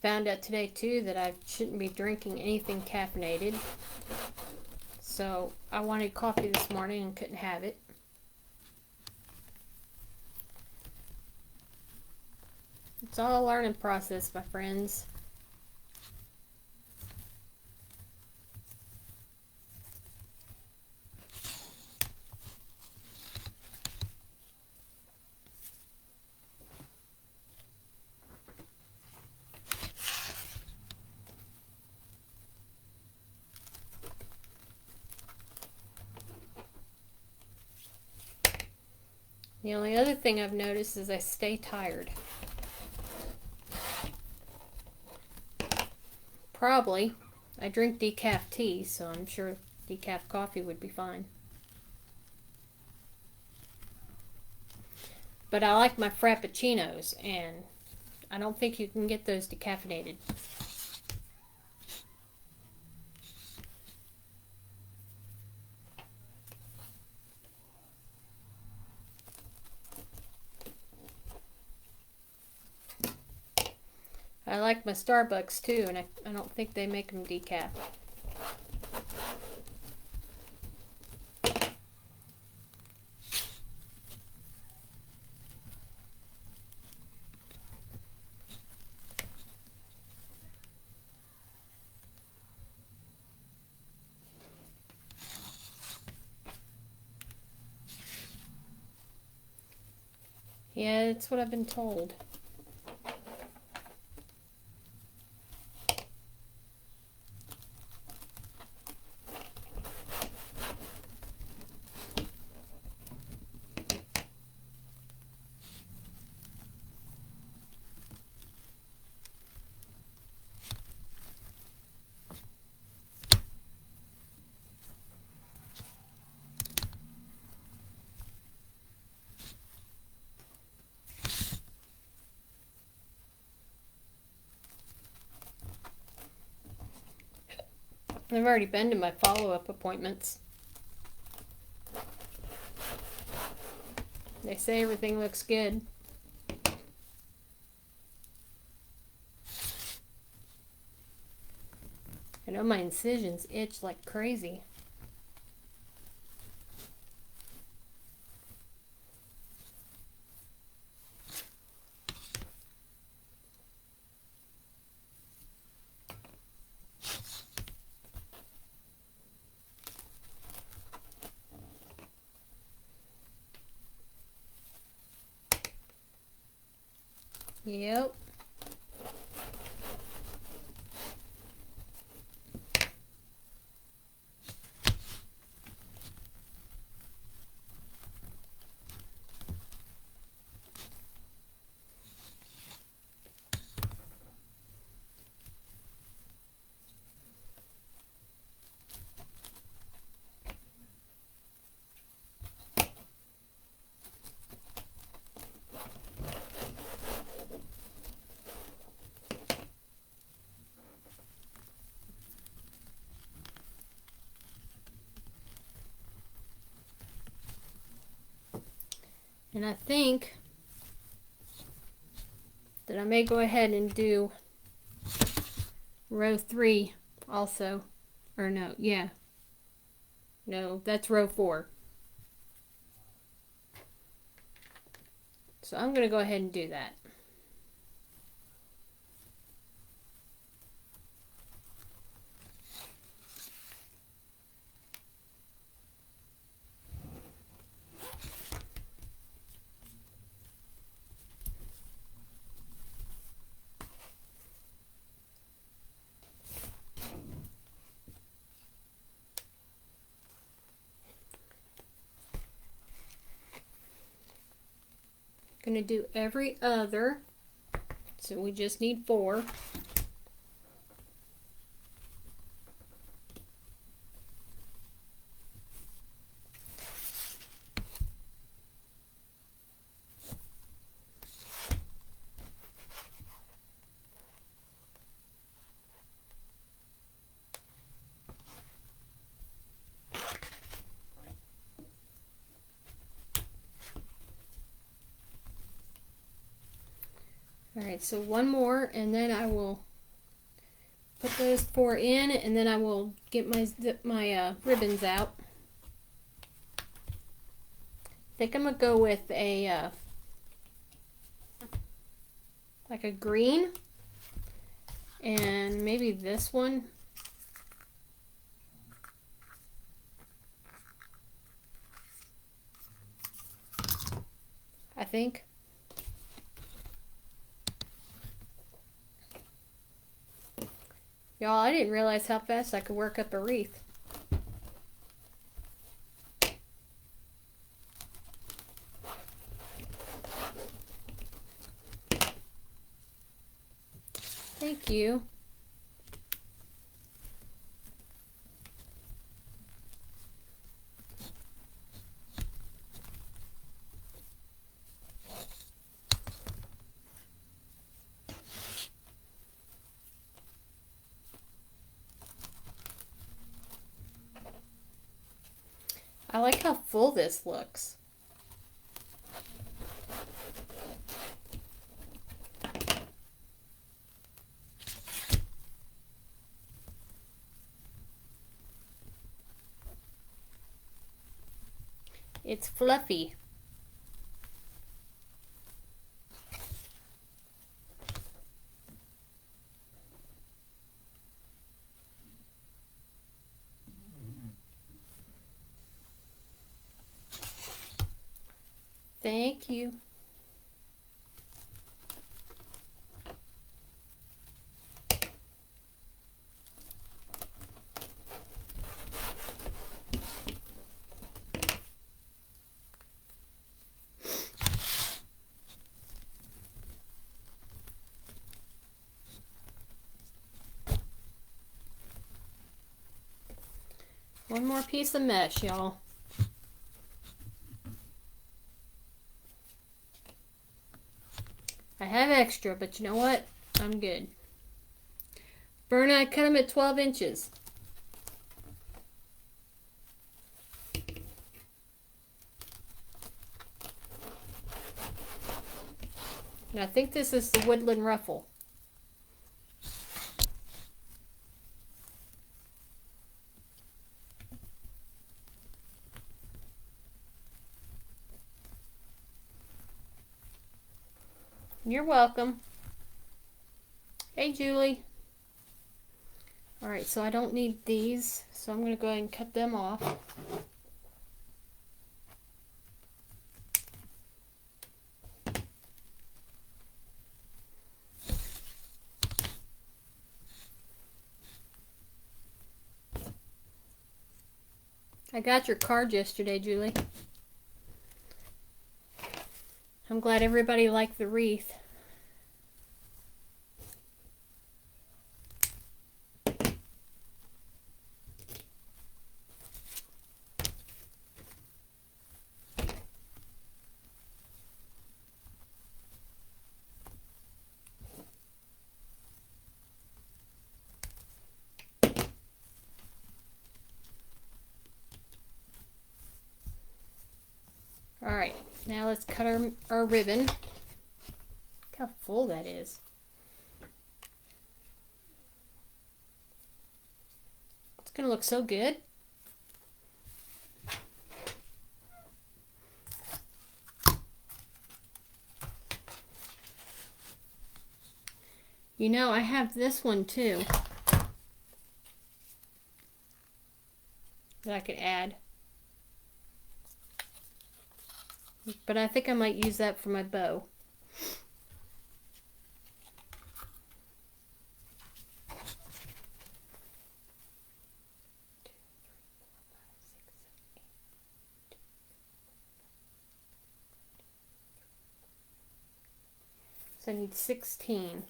found out today too that I shouldn't be drinking anything caffeinated. So I wanted coffee this morning and couldn't have it. It's all a learning process, my friends. The only other thing I've noticed is I stay tired. Probably. I drink decaf tea, so I'm sure decaf coffee would be fine. But I like my frappuccinos, and I don't think you can get those decaffeinated. I like my Starbucks too, and I don't think they make them decaf. Yeah, that's what I've been told. I've already been to my follow-up appointments. They say everything looks good. I know my incisions itch like crazy. Yep. And I think that I may go ahead and do row 3 also. Or no, yeah. No, that's row 4. So I'm going to go ahead and do that. Going to do every other. So we just need 4. Alright, so one more and then I will put those 4 in, and then I will get my ribbons out. I think I'm gonna go with a like a green, and maybe this one. I think. Y'all, I didn't realize how fast I could work up a wreath. Thank you. I like how full this looks. It's fluffy. Thank you. One more piece of mesh, y'all. I have extra, but you know what? I'm good. Berna, I cut them at 12 inches. And I think this is the woodland ruffle. You're welcome. Hey, Julie. Alright, so I don't need these, so I'm going to go ahead and cut them off. I got your card yesterday, Julie. I'm glad everybody liked the wreath. Alright, now let's cut our ribbon. Look how full that is. It's going to look so good. You know, I have this one too that I could add. But I think I might use that for my bow. So I need 16.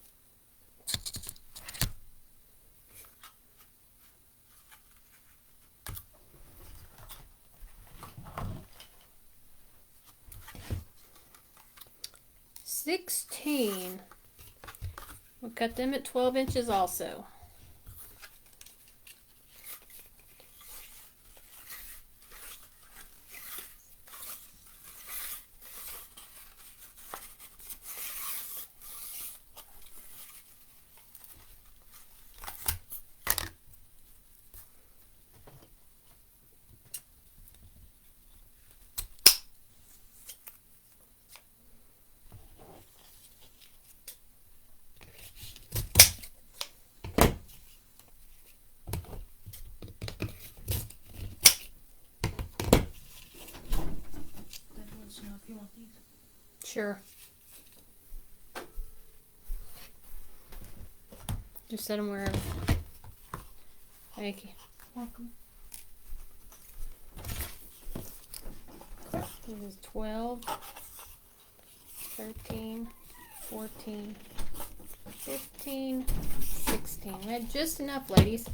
We'll cut them at 12 inches also. You want these? Sure. Just set them wherever. Thank you. Welcome. This is 12, 13, 14, 15, 16. We had just enough, ladies.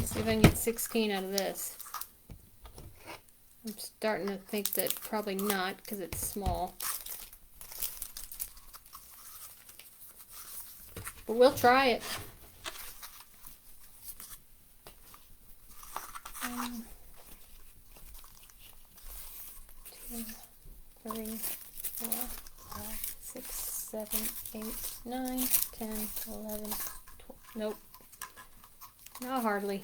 See if I can get 16 out of this. I'm starting to think that probably not because it's small. But we'll try it. 1, 2, 3, 4, 5, 6, 7, 8, 9, 10, 11, 12. Nope. Not hardly.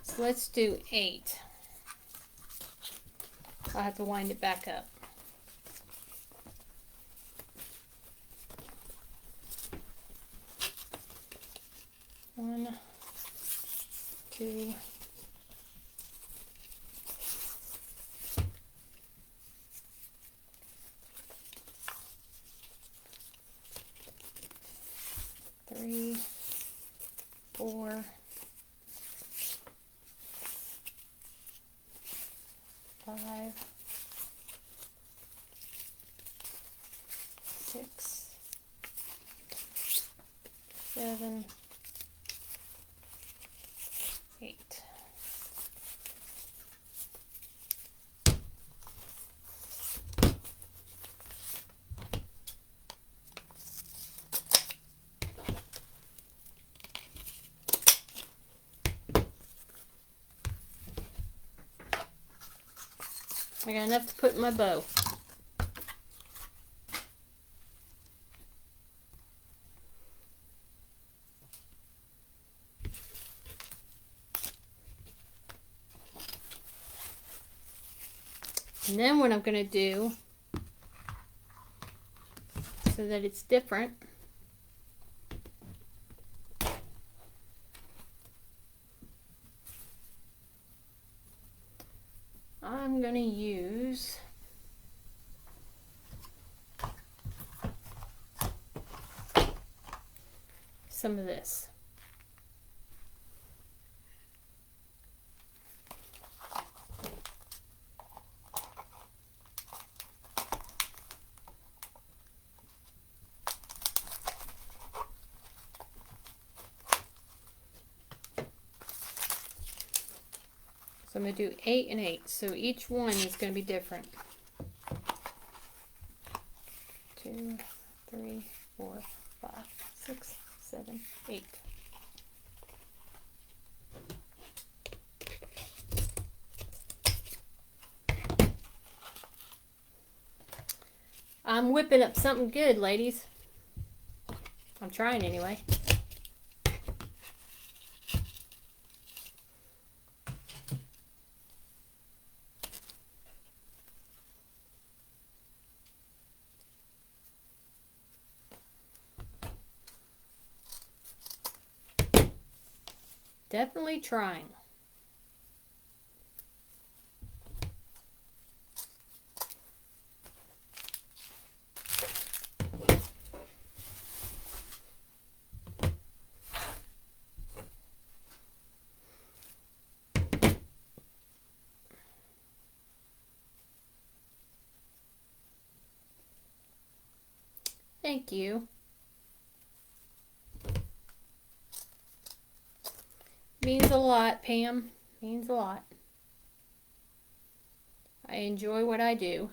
So let's do 8. I'll have to wind it back up. One, 2, 3, 4, 5, 6, 7, 8. I got enough to put in my bow. And then what I'm going to do, so that it's different, I'm going to use some of this. So I'm going to do 8 and 8. So each one is going to be different. 2, 3, 4, 5, 6, 7, 8. I'm whipping up something good, ladies. I'm trying anyway. Definitely trying. Thank you. Means a lot, Pam. Means a lot. I enjoy what I do.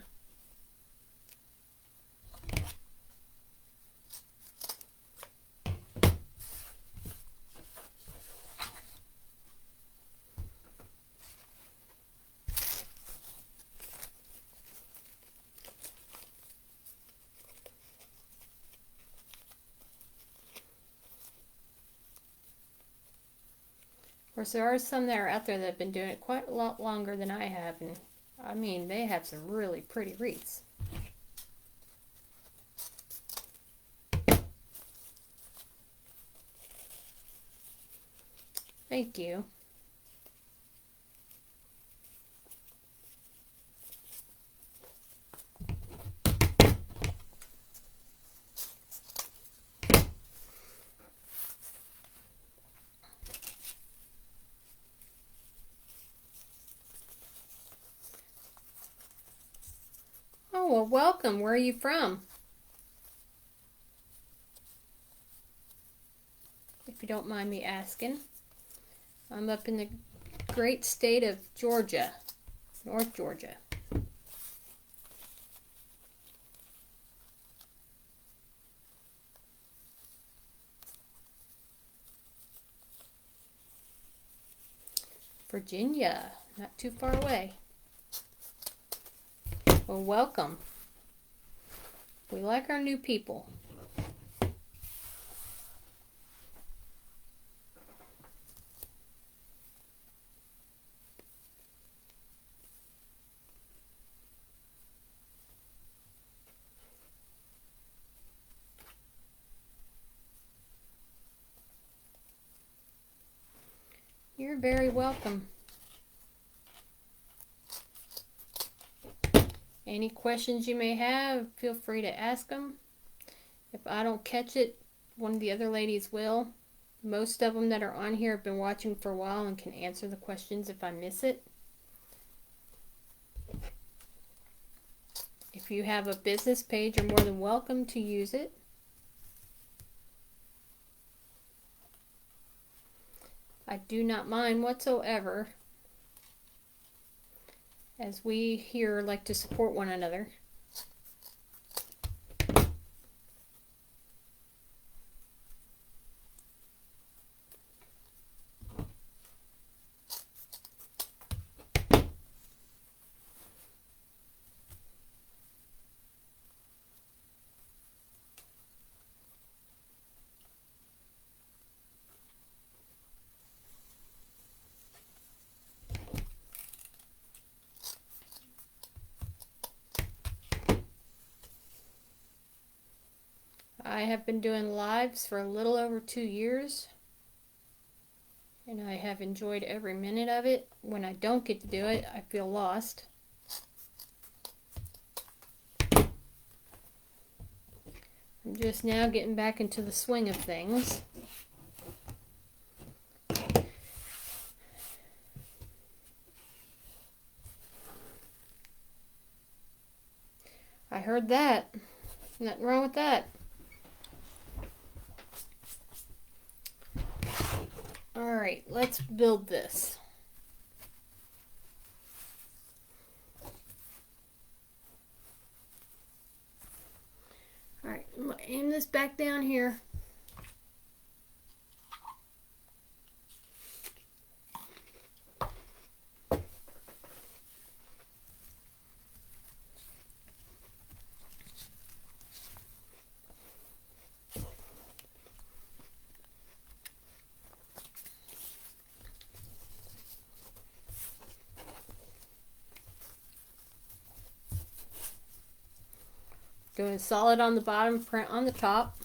course, there are some that are out there that have been doing it quite a lot longer than I have, and I mean, they have some really pretty wreaths. Thank you. Oh, well, welcome. Where are you from? If you don't mind me asking. I'm up in the great state of Georgia, North Georgia. Virginia, not too far away. Well, welcome. We like our new people. You're very welcome. Any questions you may have, feel free to ask them. If I don't catch it, one of the other ladies will. Most of them that are on here have been watching for a while and can answer the questions if I miss it. If you have a business page, you're more than welcome to use it. I do not mind whatsoever, as we here like to support one another. I have been doing lives for a little over 2 years, and I have enjoyed every minute of it. When I don't get to do it, I feel lost. I'm just now getting back into the swing of things. I heard that. Nothing wrong with that. Alright, let's build this. Alright, I'm going to aim this back down here. Going solid on the bottom, print on the top.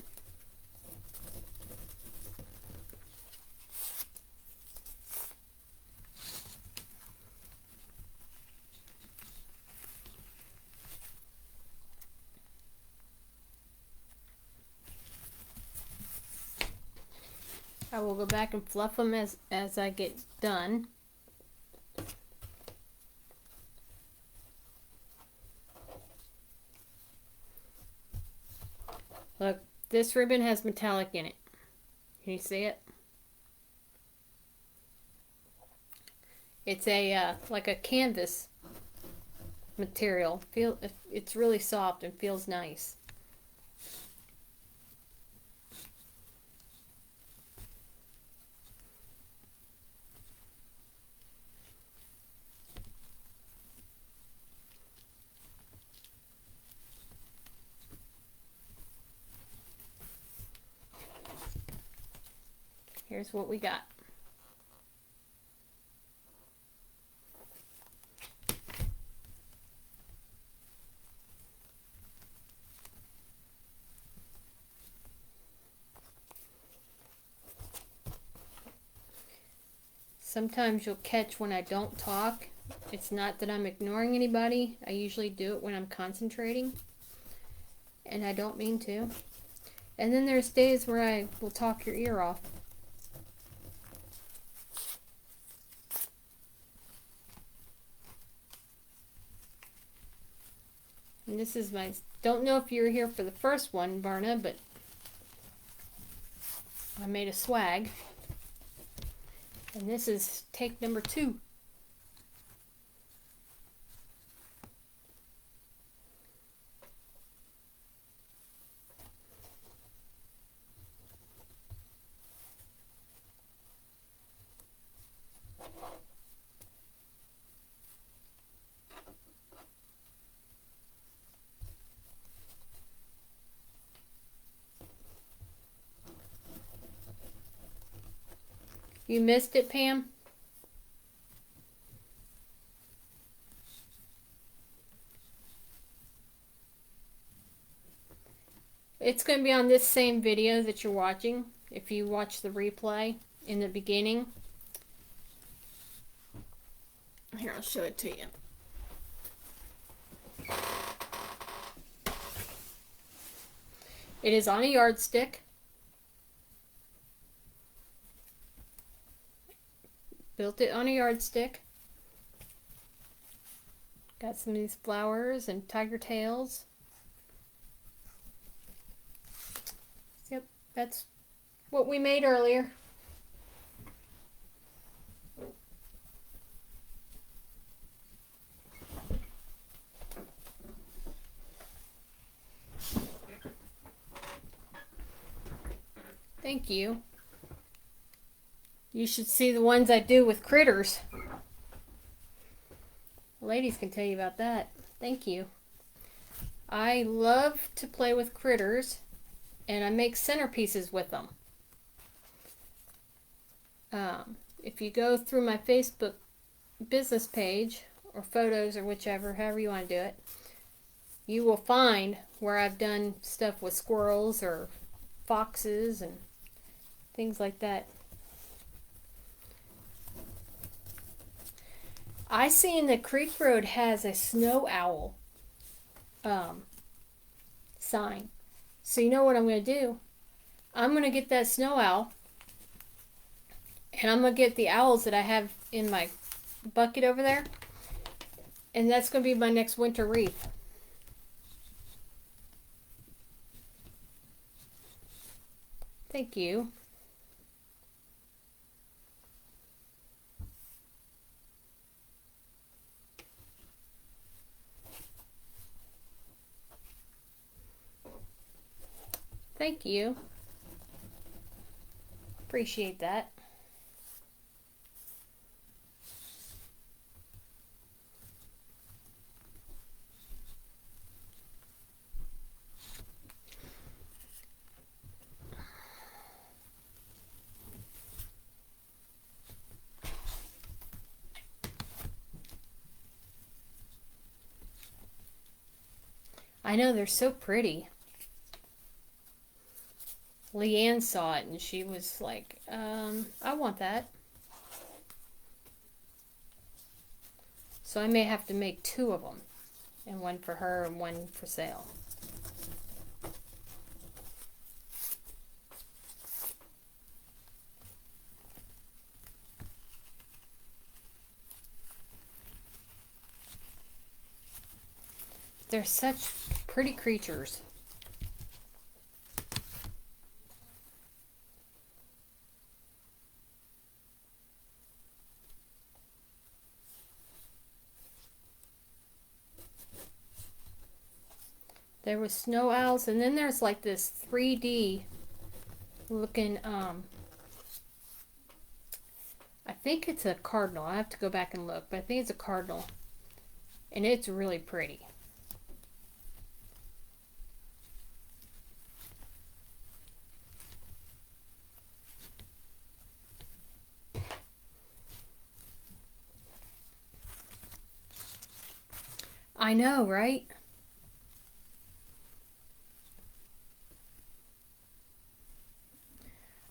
I will go back and fluff them as I get done. Look, this ribbon has metallic in it. Can you see it? It's a like a canvas material. It's really soft and feels nice. Here's what we got. sometimes you'll catch when I don't talk. It's not that I'm ignoring anybody. I usually do it when I'm concentrating, and I don't mean to. And then there's days where I will talk your ear off. And this is my, don't know if you were here for the first one, Barna, but I made a swag. And this is take number 2. You missed it, Pam? It's going to be on this same video that you're watching. If you watch the replay in the beginning. Here, I'll show it to you. It is on a yardstick. Built it on a yardstick. Got some of these flowers and tiger tails. Yep, that's what we made earlier. Thank you. You should see the ones I do with critters. Ladies can tell you about that. Thank you. I love to play with critters, and I make centerpieces with them. If you go through my Facebook business page, or photos, or whichever, however you want to do it, you will find where I've done stuff with squirrels or foxes and things like that. I seen that Creek Road has a snow owl sign. So you know what I'm going to do? I'm going to get that snow owl, and I'm going to get the owls that I have in my bucket over there, and that's going to be my next winter wreath. Thank you. Thank you. Appreciate that. I know, they're so pretty. Leanne saw it and she was like, I want that. So I may have to make 2 of them. And one for her and one for sale. They're such pretty creatures. There was snow owls, and then there's like this 3D looking, I think it's a cardinal. I have to go back and look, but I think it's a cardinal. And it's really pretty. I know, right?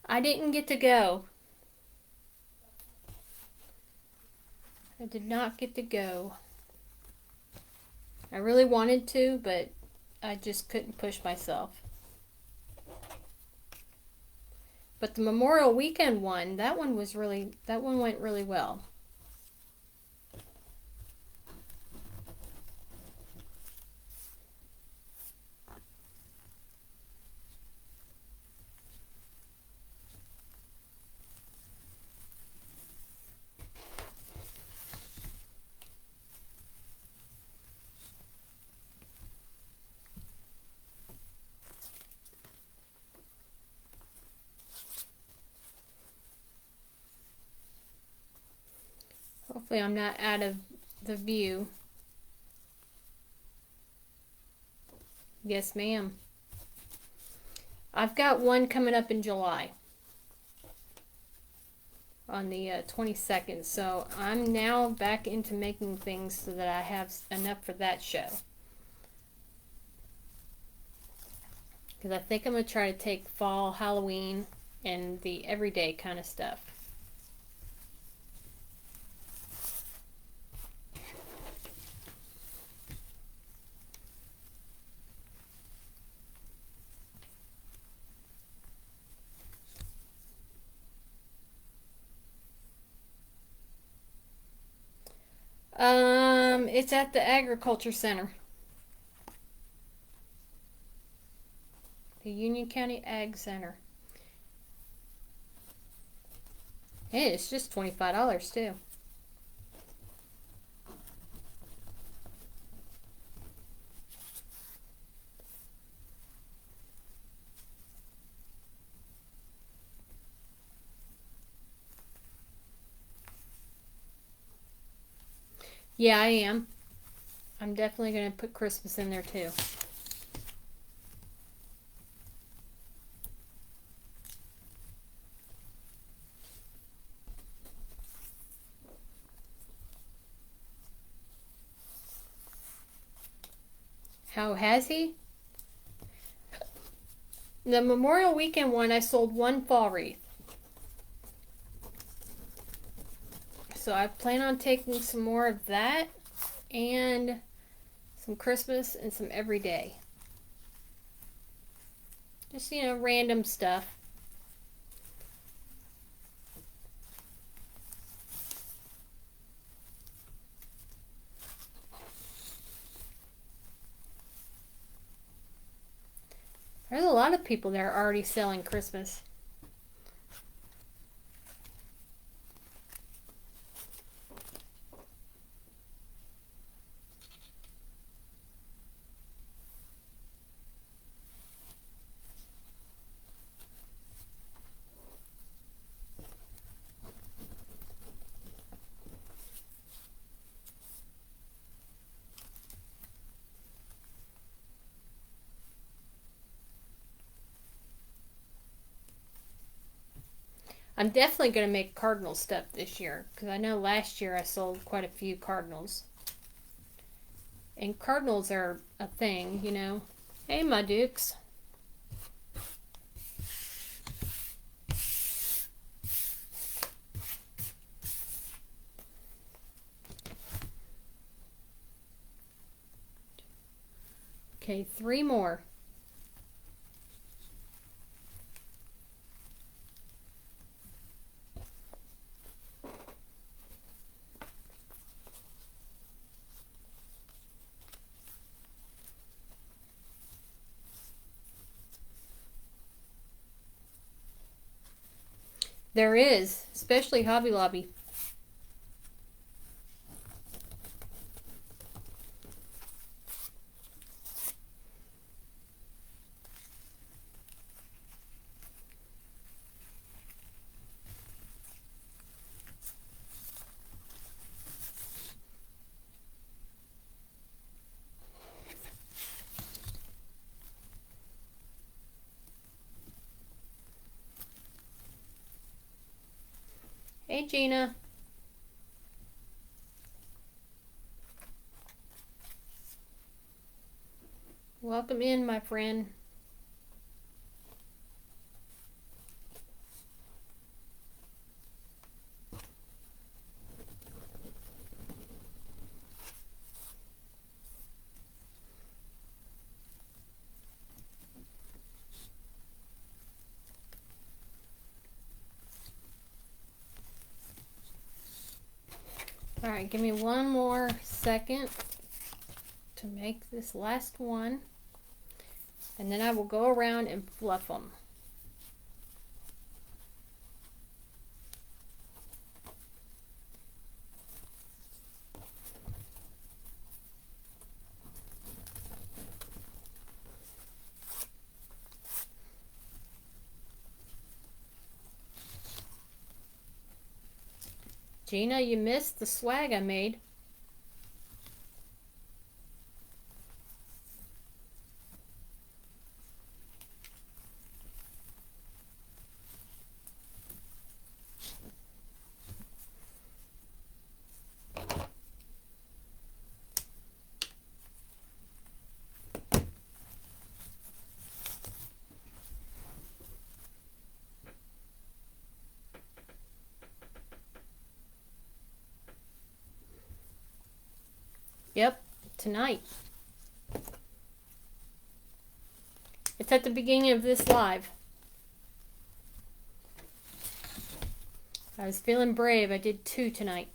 I didn't get to go. I did not get to go. I really wanted to, but I just couldn't push myself. But the Memorial Weekend one, that one went really well. Hopefully I'm not out of the view. Yes, ma'am. I've got one coming up in July on the 22nd, so I'm now back into making things so that I have enough for that show. Because I think I'm going to try to take fall, Halloween, and the everyday kind of stuff. It's at the Agriculture Center. The Union County Ag Center. Hey, it's just $25 too. Yeah, I am. I'm definitely going to put Christmas in there too. How has he? The Memorial Weekend one, I sold one fall wreath. So I plan on taking some more of that and some Christmas and some everyday. Just, random stuff. There's a lot of people that are already selling Christmas. I'm definitely going to make cardinal stuff this year because I know last year I sold quite a few cardinals. And cardinals are a thing, Hey, my dukes. Okay, 3 more. There is, especially Hobby Lobby. Hey, Gina. Welcome in, my friend. All right, give me one more second to make this last one, and then I will go around and fluff them. Gina, you missed the swag I made. Yep, tonight. It's at the beginning of this live. I was feeling brave. I did 2 tonight.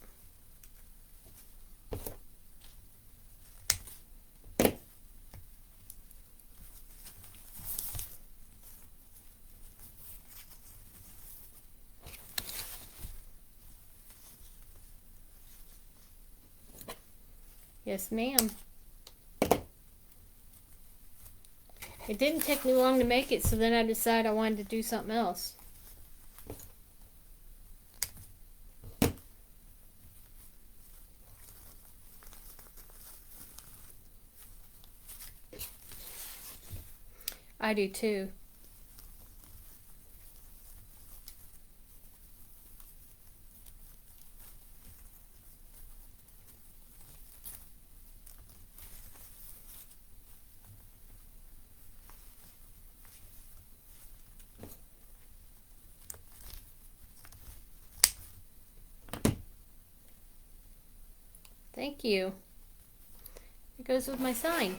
Yes, ma'am. It didn't take me long to make it, so then I decided I wanted to do something else. I do too. Thank you. It goes with my sign.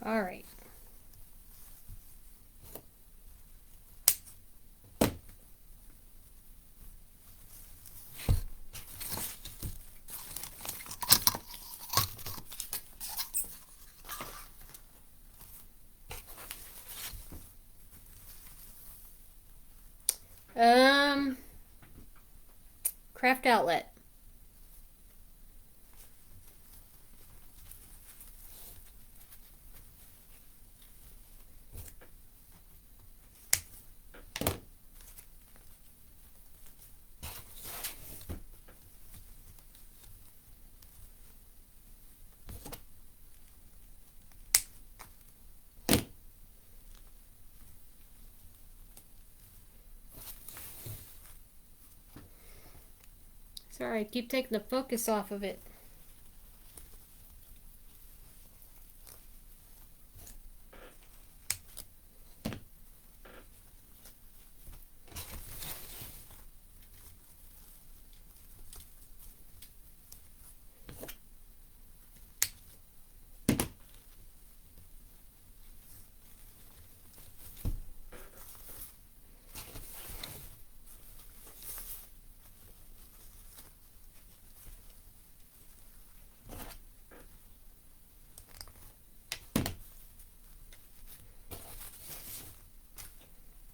All right. Craft Outlet. Sorry, I keep taking the focus off of it.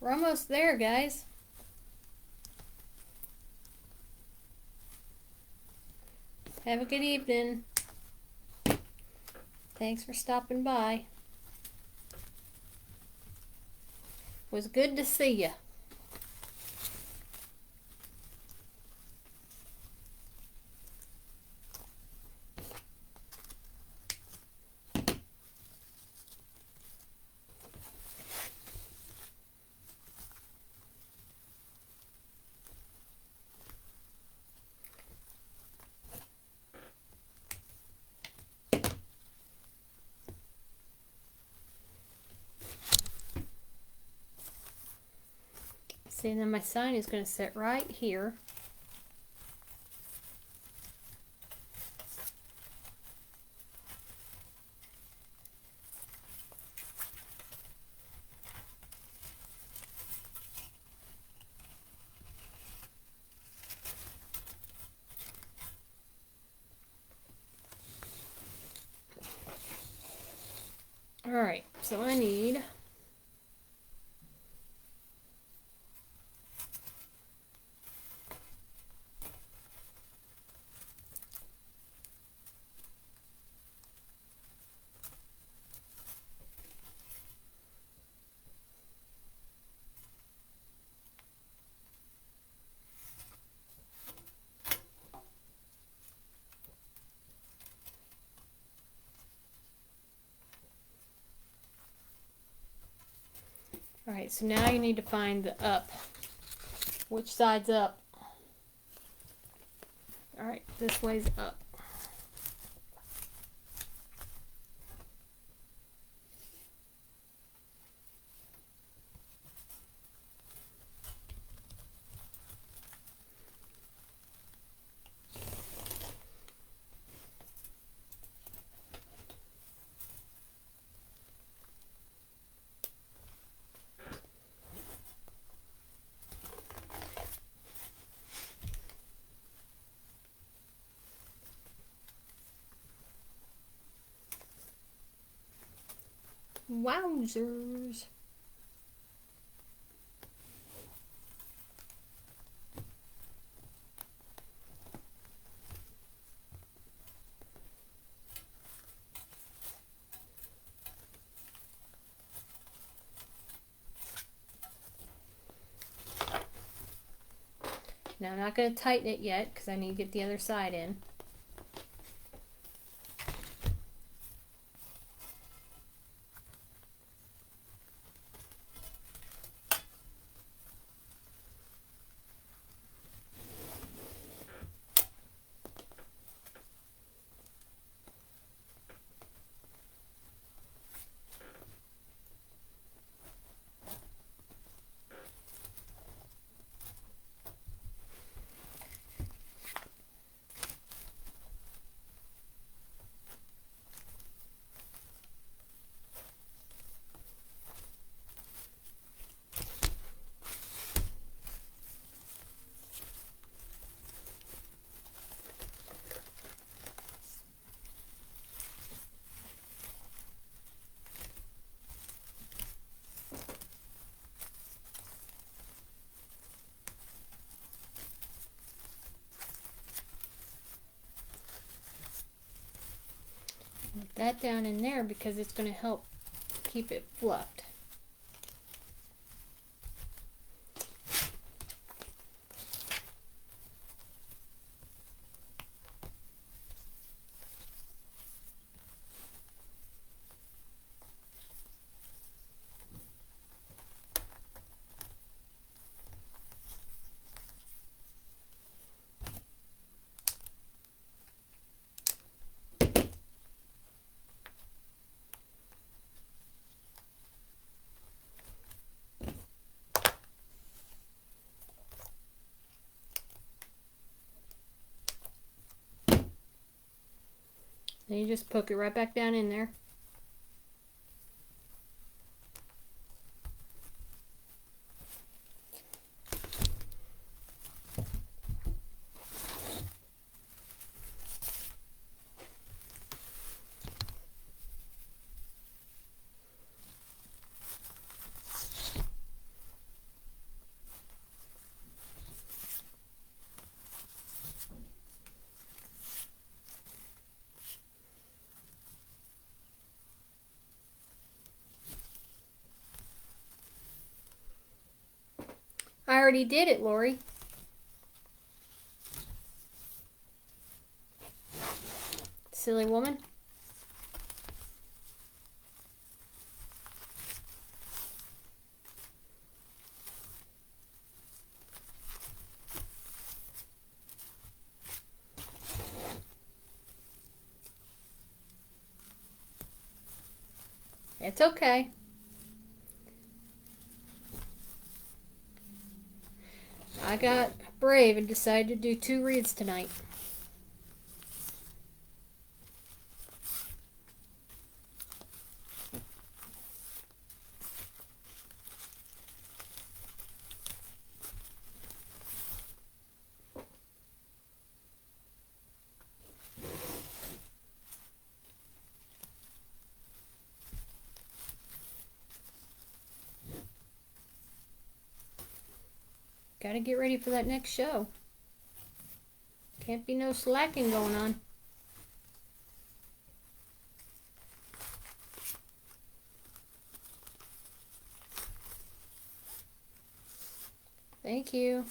We're almost there, guys. Have a good evening. Thanks for stopping by. Was good to see you. See, and then my sign is going to sit right here. Alright, so I need Alright, so now you need to find the up. Which side's up? Alright, this way's up. Wowzers. Now I'm not going to tighten it yet because I need to get the other side in. Put that down in there because it's going to help keep it fluffed. Then you just poke it right back down in there. I already did it, Lori. Silly woman. It's okay. I got brave and decided to do 2 reads tonight. Gotta get ready for that next show. Can't be no slacking going on. Thank you.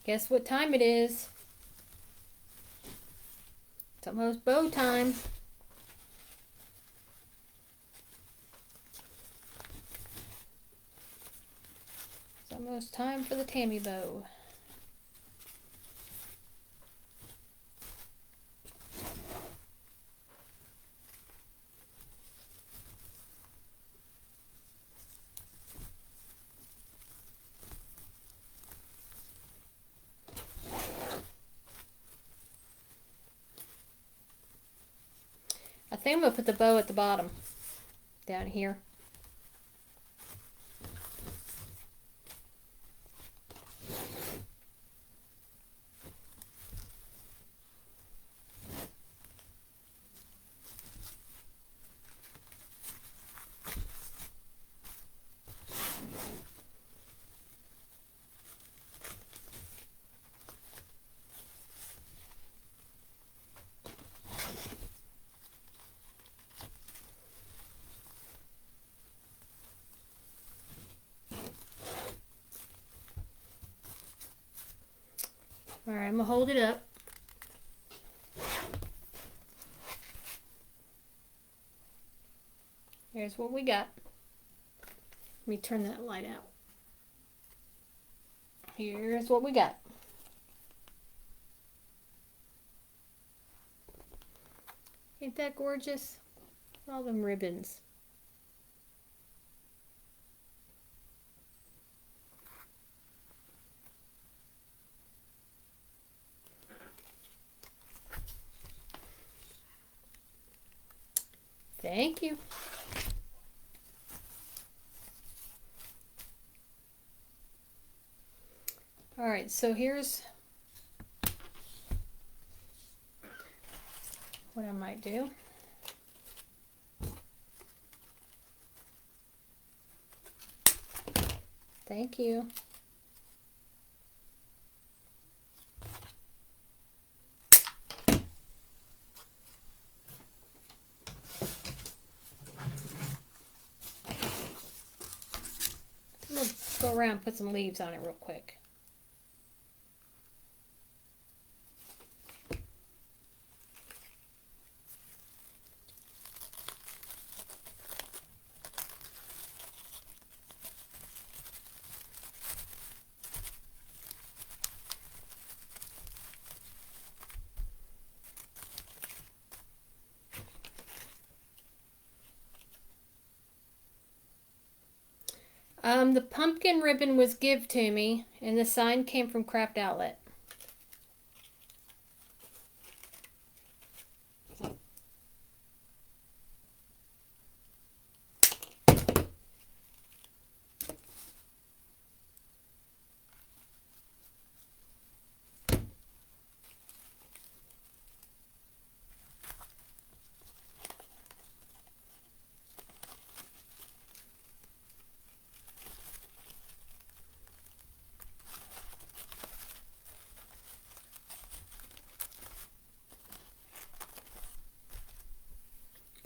Guess what time it is? It's almost bow time. It's almost time for the Tammy bow. I think I'm going to put the bow at the bottom, down here. Alright, I'm going to hold it up. Here's what we got. Let me turn that light out. Here's what we got. Ain't that gorgeous? All them ribbons. Thank you. Alright, so here's what I might do. Thank you. I'm going to go around and put some leaves on it real quick. The pumpkin ribbon was give to me, and the sign came from Craft Outlet.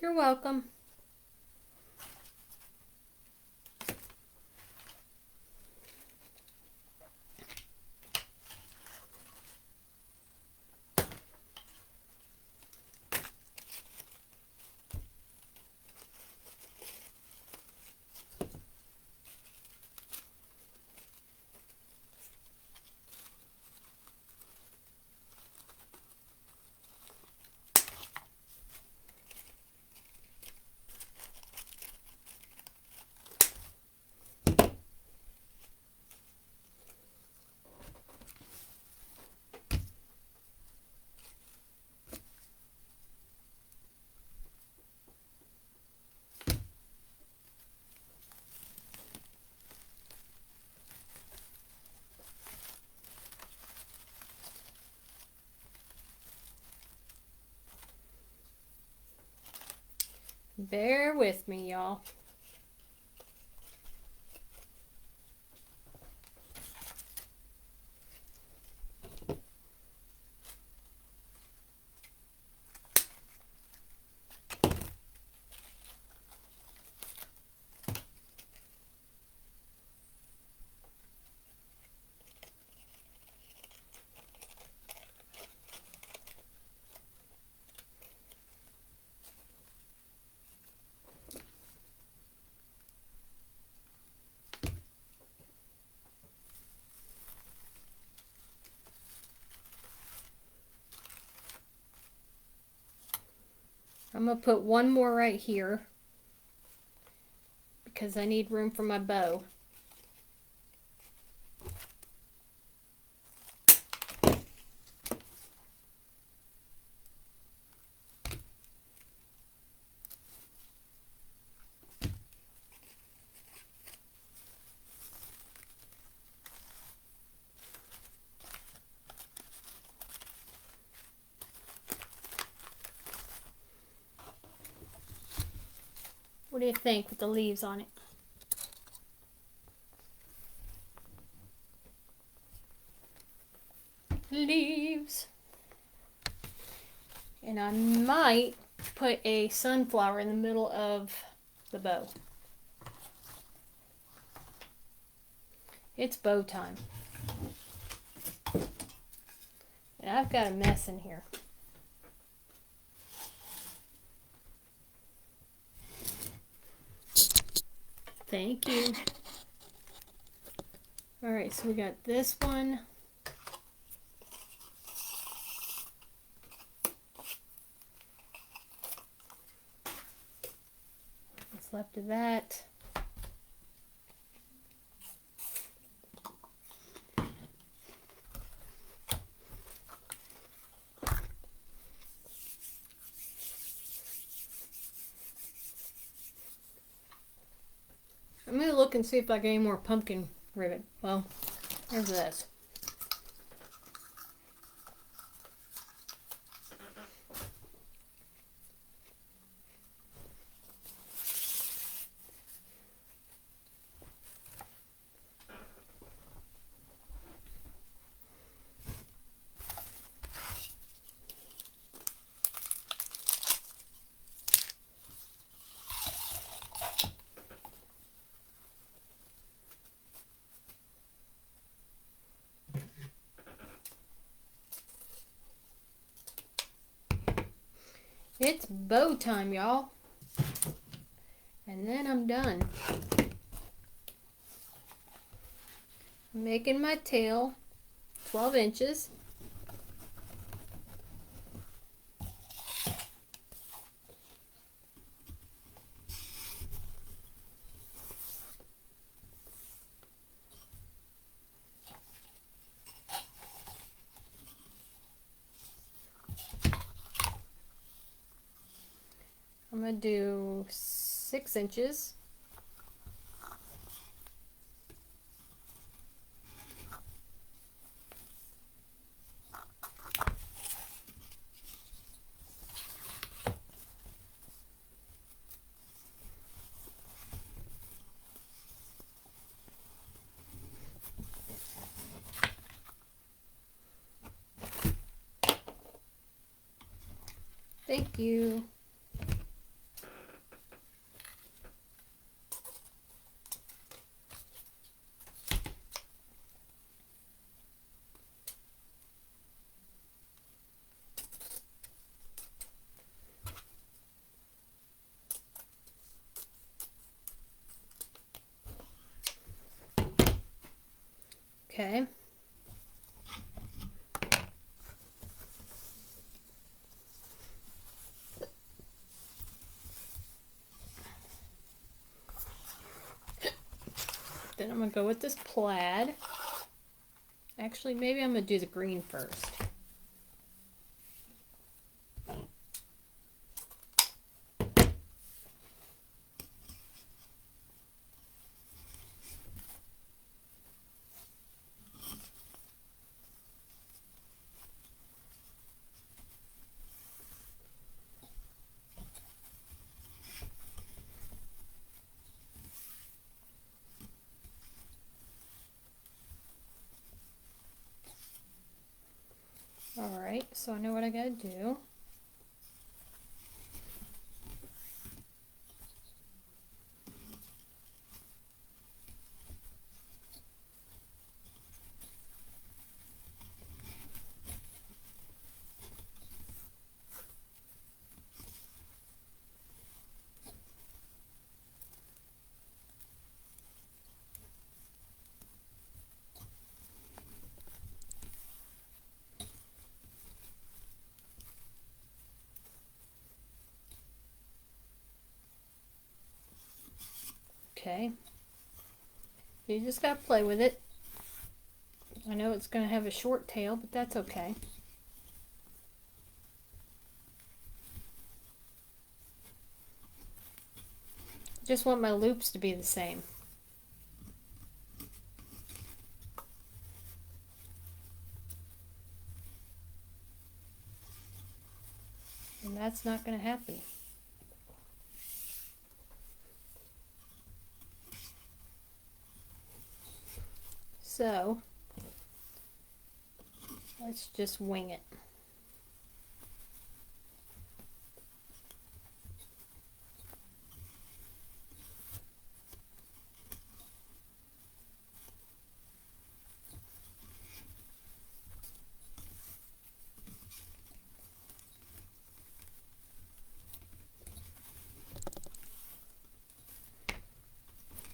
You're welcome. Bear with me, y'all. I'm going to put one more right here because I need room for my bow. What do you think with the leaves on it? Leaves. And I might put a sunflower in the middle of the bow. It's bow time. And I've got a mess in here. Thank you. Alright, so we got this one. What's left of that? I'm going to look and see if I get any more pumpkin ribbon. Well, there's this. It's bow time, y'all. And then I'm done. I'm making my tail 12 inches. I'm going to do 6 inches. Thank you. Okay. Then I'm going to go with this plaid. Actually, maybe I'm going to do the green first. Alright, so I know what I gotta do. Okay. You just gotta play with it. I know it's gonna have a short tail, but that's okay. Just want my loops to be the same. And that's not gonna happen. So, let's just wing it.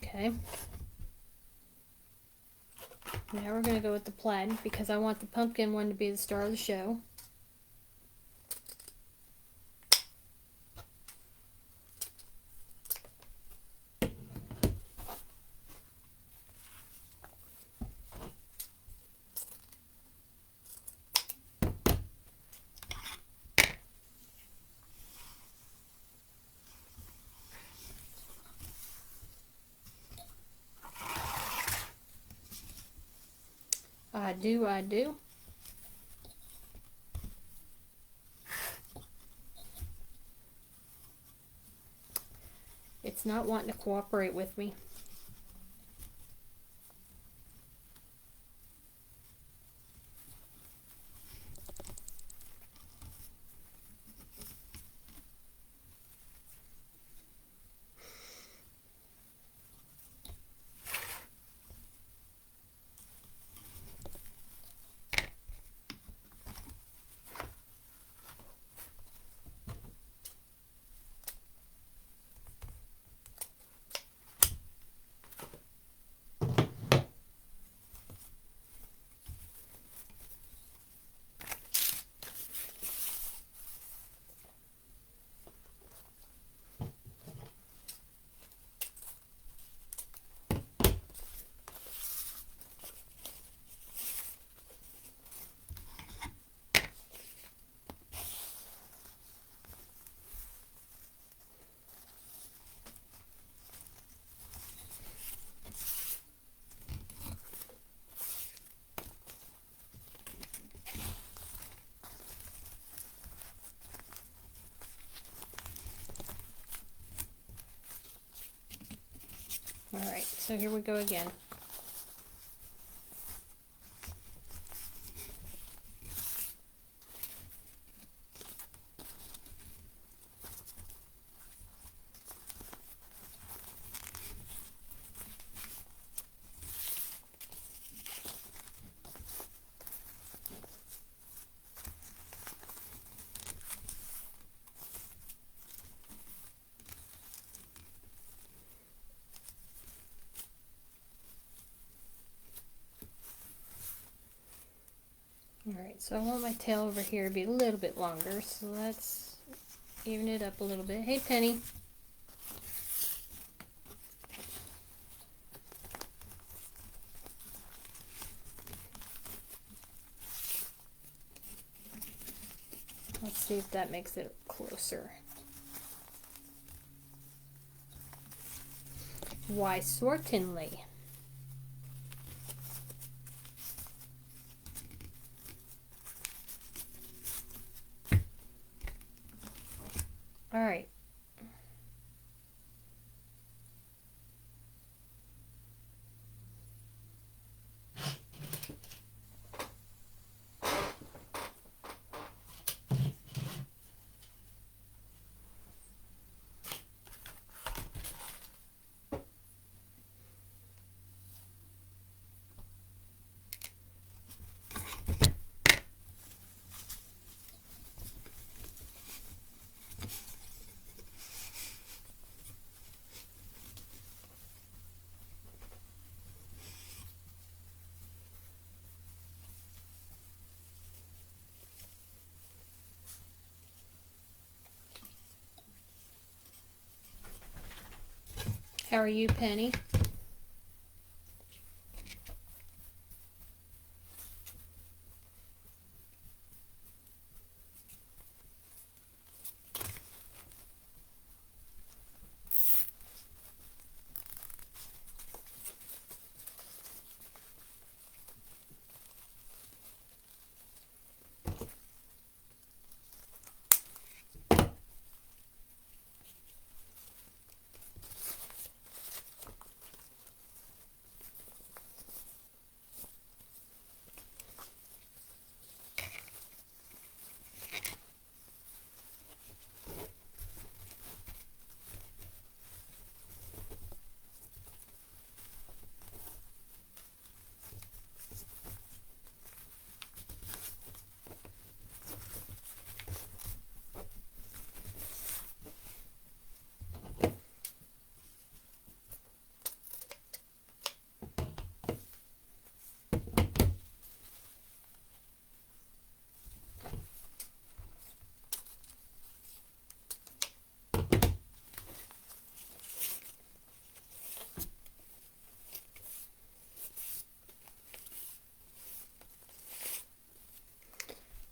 Okay. Now we're going to go with the plaid because I want the pumpkin one to be the star of the show. I do. It's not wanting to cooperate with me. Alright, so here we go again. Alright, so I want my tail over here to be a little bit longer, so let's even it up a little bit. Hey, Penny. Let's see if that makes it closer. Why, certainly. All right. How are you, Penny?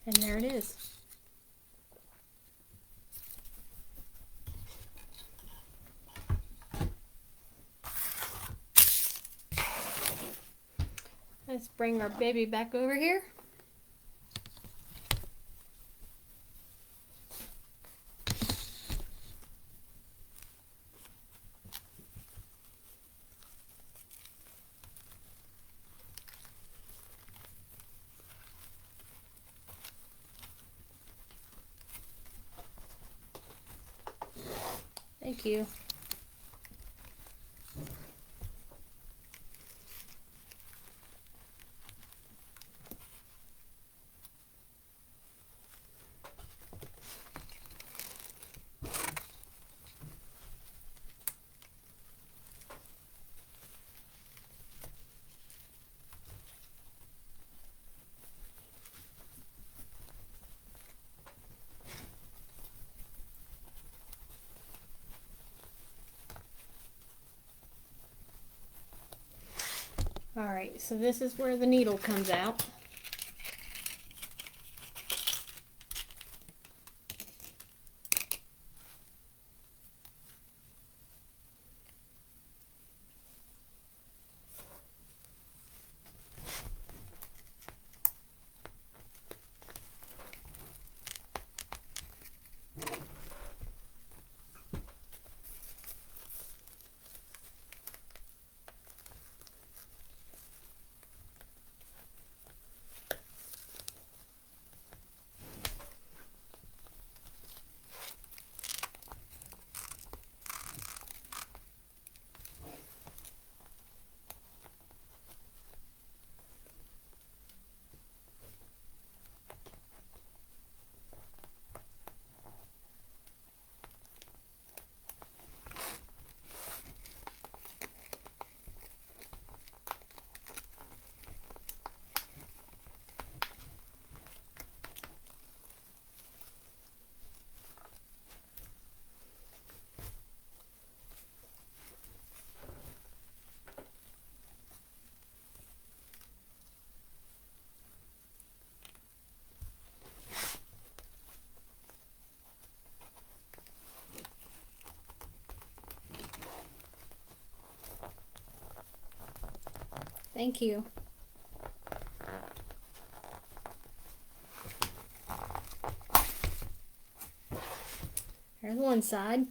And there it is. Let's bring our baby back over here. Thank you. Alright, so this is where the needle comes out. Thank you. There's one side.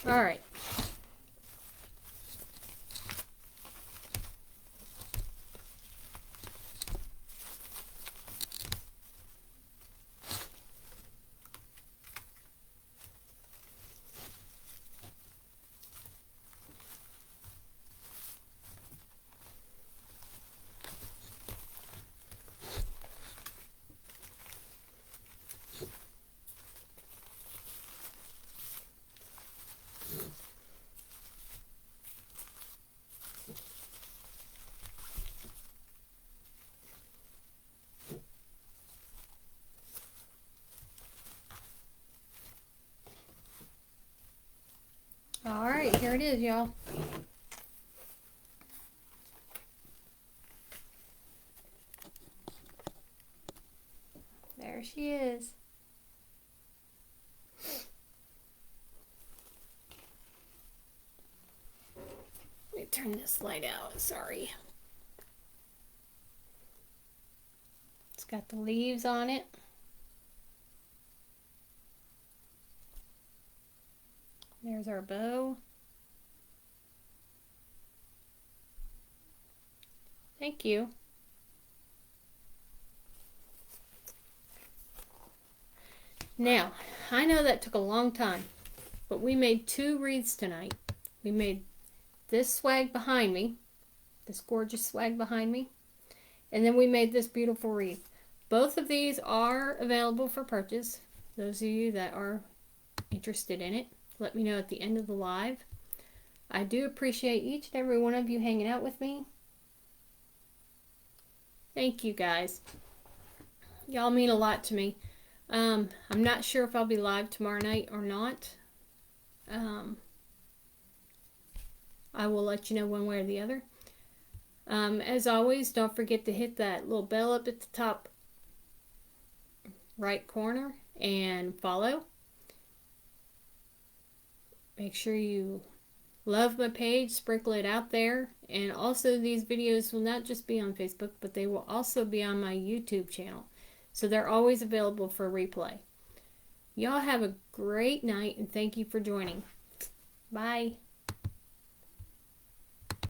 All right. All right, here it is, y'all. There she is. Let me turn this light out. Sorry. It's got the leaves on it. There's our bow. Thank you. Now, I know that took a long time, but we made 2 wreaths tonight. We made this swag behind me, this gorgeous swag behind me, and then we made this beautiful wreath. Both of these are available for purchase. Those of you that are interested in it, let me know at the end of the live. I do appreciate each and every one of you hanging out with me. Thank you guys. Y'all mean a lot to me. I'm not sure if I'll be live tomorrow night or not. I will let you know one way or the other. As always, don't forget to hit that little bell up at the top right corner and follow. Make sure you love my page, sprinkle it out there, and also these videos will not just be on Facebook, but they will also be on my YouTube channel. So they're always available for replay. Y'all have a great night and thank you for joining. Bye.